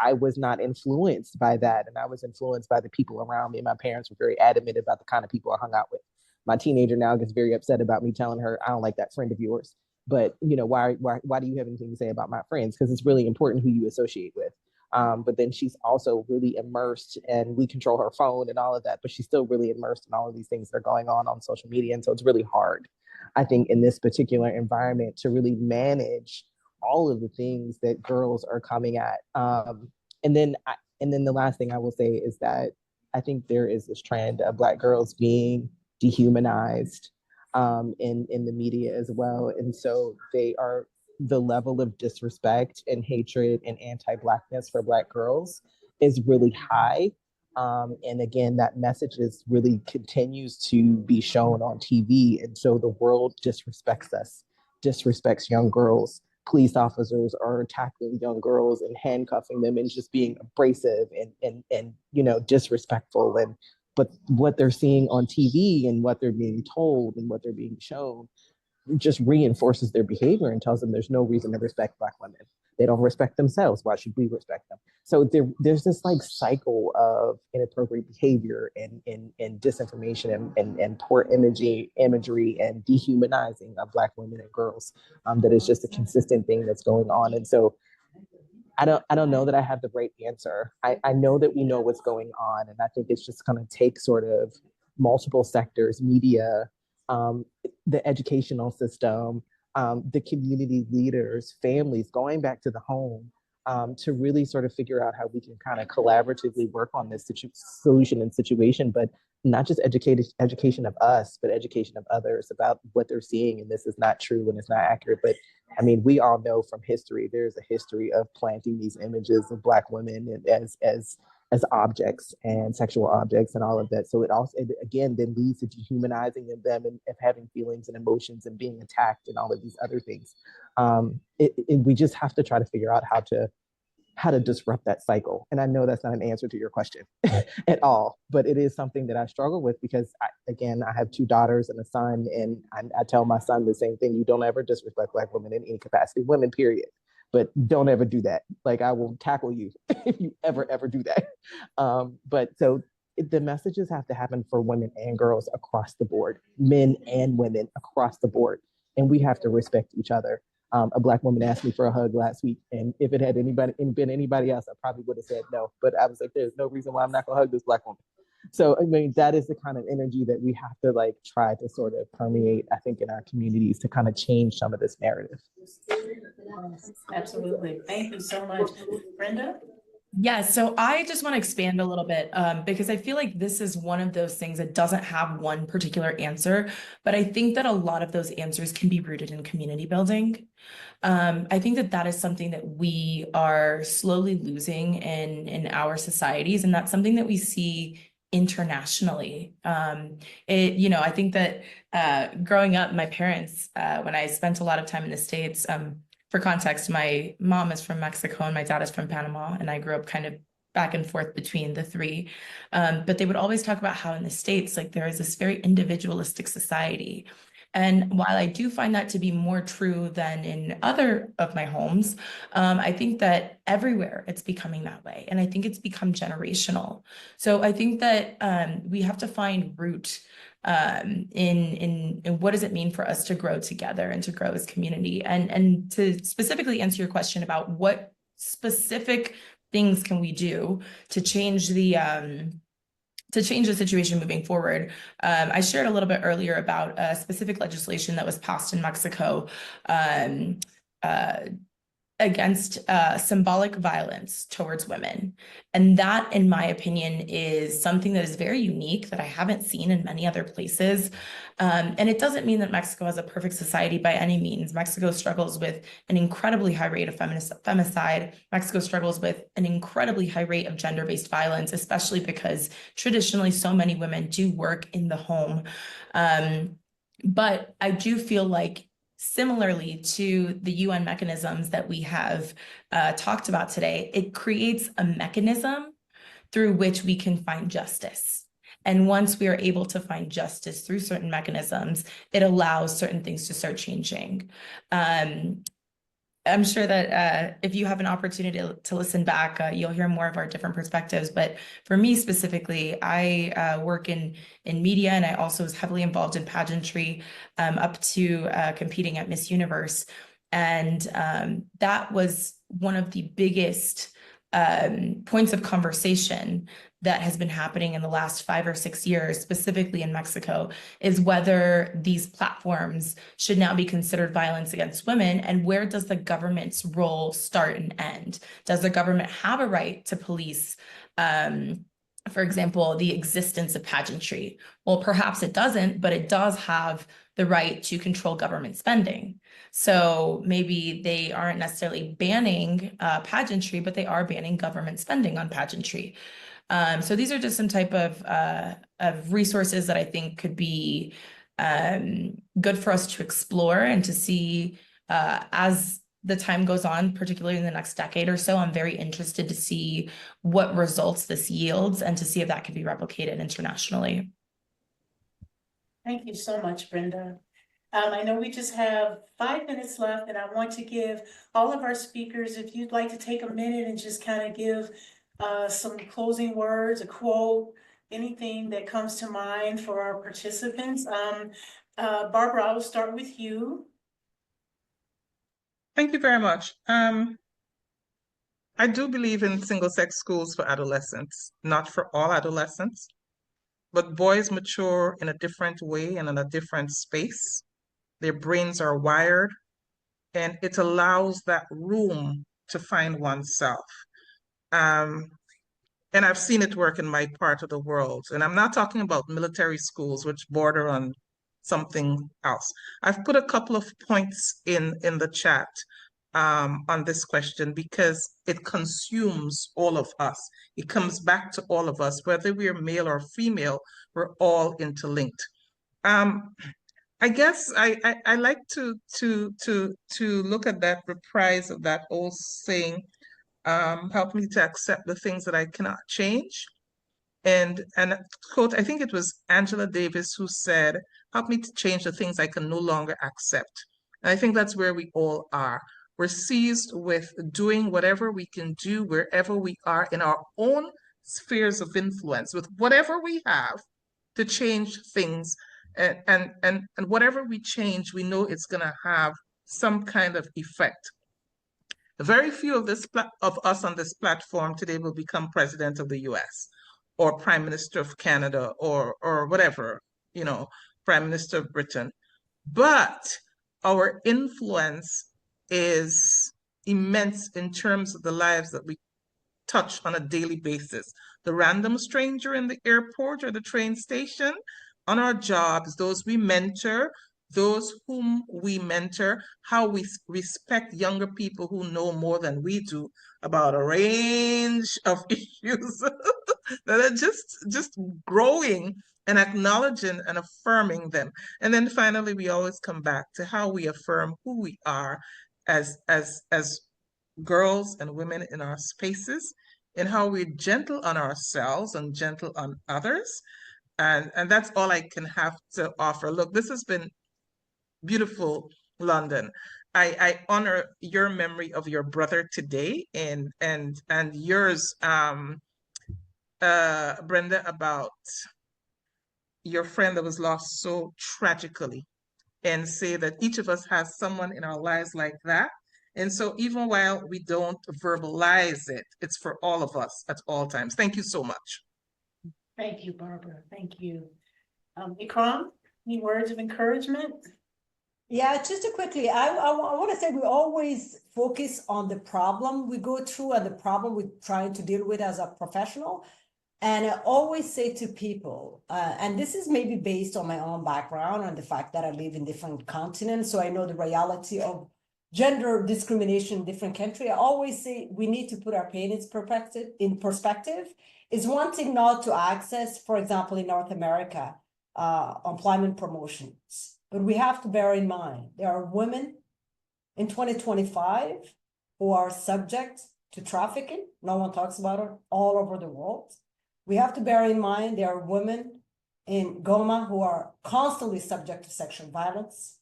I was not influenced by that. And I was influenced by the people around me. My parents were very adamant about the kind of people I hung out with. My teenager now gets very upset about me telling her, I don't like that friend of yours. But, why do you have anything to say about my friends? Because it's really important who you associate with. But then she's also really immersed, and we control her phone and all of that, but she's still really immersed in all of these things that are going on social media. And so it's really hard, I think, in this particular environment to really manage all of the things that girls are coming at. And then the last thing I will say is that I think there is this trend of Black girls being dehumanized in the media as well. And so the level of disrespect and hatred and anti-Blackness for Black girls is really high. And again, that message is really continues to be shown on TV. And so the world disrespects us, disrespects young girls. Police officers are attacking young girls and handcuffing them and just being abrasive and disrespectful. And but what they're seeing on TV and what they're being told and what they're being shown just reinforces their behavior and tells them there's no reason to respect Black women. They don't respect themselves. Why should we respect them? So there's this like cycle of inappropriate behavior and disinformation and poor imagery and dehumanizing of Black women and girls, that is just a consistent thing that's going on. And so I don't know that I have the right answer. I know that we know what's going on, and I think it's just going to take sort of multiple sectors, media, the educational system, the community leaders, families, going back to the home, to really sort of figure out how we can kind of collaboratively work on this solution and situation, but not just education of us, but education of others about what they're seeing. And this is not true and it's not accurate. But I mean, we all know from history, there's a history of planting these images of Black women as objects and sexual objects and all of that. So it again then leads to dehumanizing them and having feelings and emotions and being attacked and all of these other things. We just have to try to figure out how to disrupt that cycle. And I know that's not an answer to your question at all, but it is something that I struggle with because I have 2 daughters and a son, and I tell my son the same thing. You don't ever disrespect Black women in any capacity, women, period. But don't ever do that. Like, I will tackle you if you ever do that. But so the messages have to happen for women and girls across the board, men and women across the board. And we have to respect each other. A Black woman asked me for a hug last week, and if it had been anybody else, I probably would have said no. But I was like, there's no reason why I'm not gonna hug this Black woman. So I mean, that is the kind of energy that we have to like try to sort of permeate, I think, in our communities to kind of change some of this narrative. Absolutely. Thank you so much. Brenda? Yeah, so I just want to expand a little bit, because I feel like this is one of those things that doesn't have one particular answer, but I think that a lot of those answers can be rooted in community building. I think that that is something that we are slowly losing in our societies, and that's something that we see internationally. I think that growing up, my parents, when I spent a lot of time in the States, for context, my mom is from Mexico and my dad is from Panama, and I grew up kind of back and forth between the three. But they would always talk about how in the States, like there is this very individualistic society. And while I do find that to be more true than in other of my homes, I think that everywhere it's becoming that way. And I think it's become generational. So I think that we have to find root in what does it mean for us to grow together and to grow as community, and to specifically answer your question about what specific things can we do to change the situation moving forward. I shared a little bit earlier about a specific legislation that was passed in Mexico against symbolic violence towards women. And that, in my opinion, is something that is very unique that I haven't seen in many other places. And it doesn't mean that Mexico has a perfect society by any means. Mexico struggles with an incredibly high rate of femicide. Mexico struggles with an incredibly high rate of gender-based violence, especially because traditionally so many women do work in the home. But I do feel like, similarly to the UN mechanisms that we have talked about today, it creates a mechanism through which we can find justice. And once we are able to find justice through certain mechanisms, it allows certain things to start changing. I'm sure that if you have an opportunity to listen back, you'll hear more of our different perspectives. But for me specifically, I work in media, and I also was heavily involved in pageantry up to competing at Miss Universe. And that was one of the biggest points of conversation that has been happening in the last 5 or 6 years, specifically in Mexico, is whether these platforms should now be considered violence against women, and where does the government's role start and end? Does the government have a right to police, for example, the existence of pageantry? Well, perhaps it doesn't, but it does have the right to control government spending. So maybe they aren't necessarily banning pageantry, but they are banning government spending on pageantry. So these are just some type of resources that I think could be good for us to explore and to see as the time goes on, particularly in the next decade or so, I'm very interested to see what results this yields and to see if that can be replicated internationally. Thank you so much, Brenda. I know we just have 5 minutes left, and I want to give all of our speakers, if you'd like to take a minute and just kind of give some closing words, a quote, anything that comes to mind for our participants. Barbara, I will start with you. Thank you very much. I do believe in single-sex schools for adolescents, not for all adolescents, but boys mature in a different way and in a different space. Their brains are wired, and it allows that room to find oneself. And I've seen it work in my part of the world. And I'm not talking about military schools, which border on something else. I've put a couple of points in the chat on this question because it consumes all of us. It comes back to all of us, whether we're male or female, we're all interlinked. I guess I like to look at that reprise of that old saying, help me to accept the things that I cannot change. And quote, I think it was Angela Davis who said, help me to change the things I can no longer accept. And I think that's where we all are. We're seized with doing whatever we can do wherever we are in our own spheres of influence with whatever we have to change things. And whatever we change, we know it's going to have some kind of effect. Very few of us on this platform today will become president of the US or prime minister of Canada or whatever, you know, prime minister of Britain. But our influence is immense in terms of the lives that we touch on a daily basis. The random stranger in the airport or the train station, on our jobs, those we mentor, those whom we mentor, how we respect younger people who know more than we do about a range of issues that are just growing and acknowledging and affirming them. And then finally, we always come back to how we affirm who we are as girls and women in our spaces, and how we're gentle on ourselves and gentle on others. And that's all I can have to offer. Look, this has been beautiful, London. I honor your memory of your brother today and yours, Brenda, about your friend that was lost so tragically, and say that each of us has someone in our lives like that. And so even while we don't verbalize it, it's for all of us at all times. Thank you so much. Thank you, Barbara. Thank you. Ikram, any words of encouragement? Yeah, just quickly, I want to say we always focus on the problem we go through and the problem we're trying to deal with as a professional. And I always say to people, and this is maybe based on my own background and the fact that I live in different continents, so I know the reality of gender discrimination in different countries. I always say we need to put our pain in perspective. It's one thing not to access, for example, in North America, employment promotions. But we have to bear in mind, there are women in 2025 who are subject to trafficking. No one talks about it all over the world. We have to bear in mind there are women in Goma who are constantly subject to sexual violence.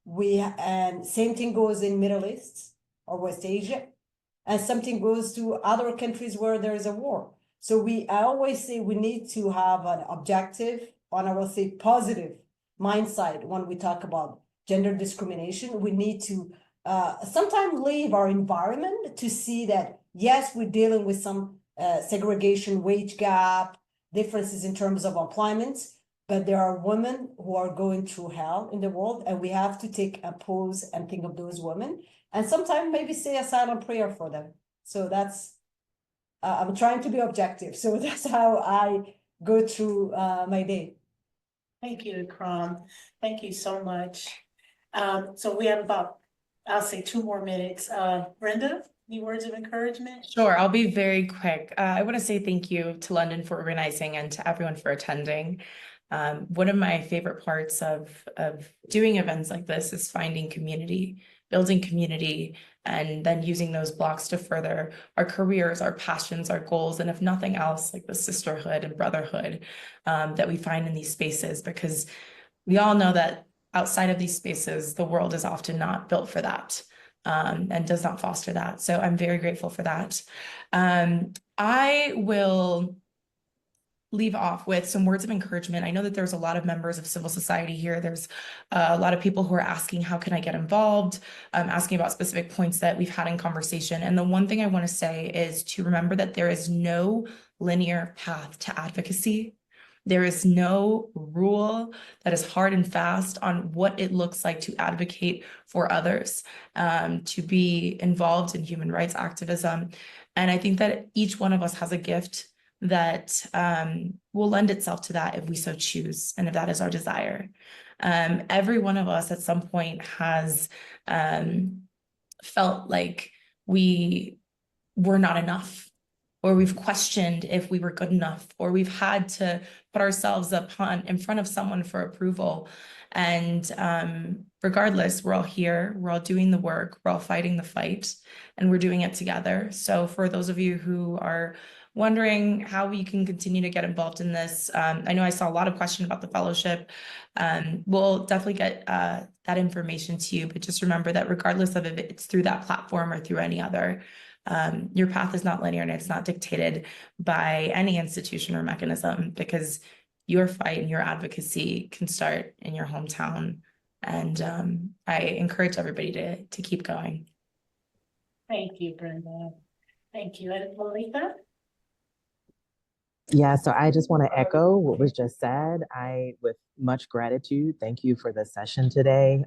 And same thing goes in Middle East or West Asia, and something goes to other countries where there is a war. So I always say we need to have an objective, and I will say positive mindset when we talk about gender discrimination. We need to sometimes leave our environment to see that, yes, we're dealing with some segregation, wage gap, differences in terms of employment, but there are women who are going through hell in the world, and we have to take a pause and think of those women, and sometimes maybe say a silent prayer for them. So that's, I'm trying to be objective. So that's how I go through my day. Thank you, Ikram. Thank you so much. So we have about, I'll say 2 more minutes. Brenda, any words of encouragement? Sure, I'll be very quick. I want to say thank you to London for organizing and to everyone for attending. One of my favorite parts of doing events like this is finding community building community, and then using those blocks to further our careers, our passions, our goals, and if nothing else, like the sisterhood and brotherhood that we find in these spaces, because we all know that outside of these spaces, the world is often not built for that, and does not foster that. So I'm very grateful for that. I will leave off with some words of encouragement. I know that there's a lot of members of civil society here. There's a lot of people who are asking, how can I get involved? Asking about specific points that we've had in conversation. And the one thing I want to say is to remember that there is no linear path to advocacy. There is no rule that is hard and fast on what it looks like to advocate for others, to be involved in human rights activism. And I think that each one of us has a gift that will lend itself to that if we so choose, and if that is our desire. Every one of us at some point has felt like we were not enough, or we've questioned if we were good enough, or we've had to put ourselves in front of someone for approval. And regardless, we're all here, we're all doing the work, we're all fighting the fight, and we're doing it together. So for those of you who are wondering how we can continue to get involved in this, I know I saw a lot of questions about the fellowship. We'll definitely get that information to you, but just remember that regardless of if it's through that platform or through any other, your path is not linear, and it's not dictated by any institution or mechanism, because your fight and your advocacy can start in your hometown. And I encourage everybody to keep going. Thank you, Brenda. Thank you. And Malika? Yeah, so I just want to echo what was just said. With much gratitude, thank you for the session today.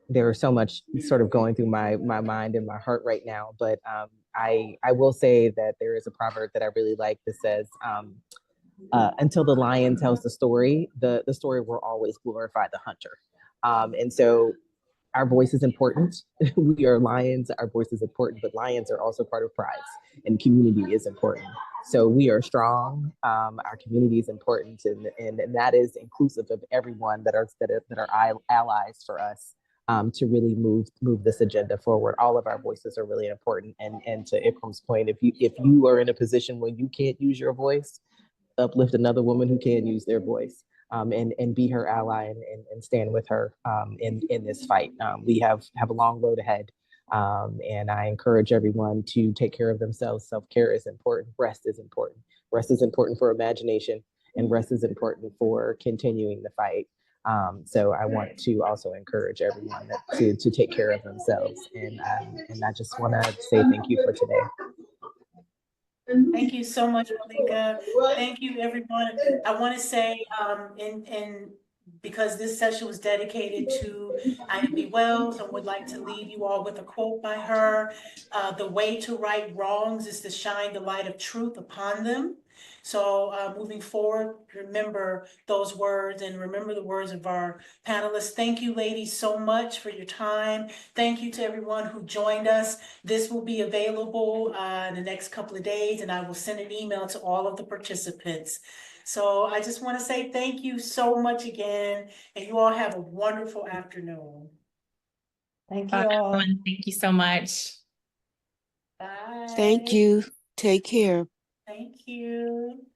There's so much sort of going through my mind and my heart right now, but I will say that there is a proverb that I really like that says, until the lion tells the story will always glorify the hunter. And so our voice is important. We are lions, our voice is important, but lions are also part of prides, and community is important. So we are strong, our community is important, and that is inclusive of everyone that are allies for us, to really move this agenda forward. All of our voices are really important. And to Ikram's point, if you are in a position where you can't use your voice, uplift another woman who can use their voice, and be her ally, and stand with her in this fight. We have a long road ahead, and I encourage everyone to take care of themselves. Self-care is important. Rest is important. Rest is important for imagination, and rest is important for continuing the fight. So I want to also encourage everyone to take care of themselves. And I just want to say thank you for today. Thank you so much, Malika. Thank you, everyone. I want to say, because this session was dedicated to Ida B. Wells, I would like to leave you all with a quote by her. The way to right wrongs is to shine the light of truth upon them. So moving forward, remember those words, and remember the words of our panelists. Thank you, ladies, so much for your time. Thank you to everyone who joined us. This will be available in the next couple of days, and I will send an email to all of the participants. So I just want to say thank you so much again, and you all have a wonderful afternoon. Thank you all. Everyone, thank you so much. Bye. Thank you. Take care. Thank you.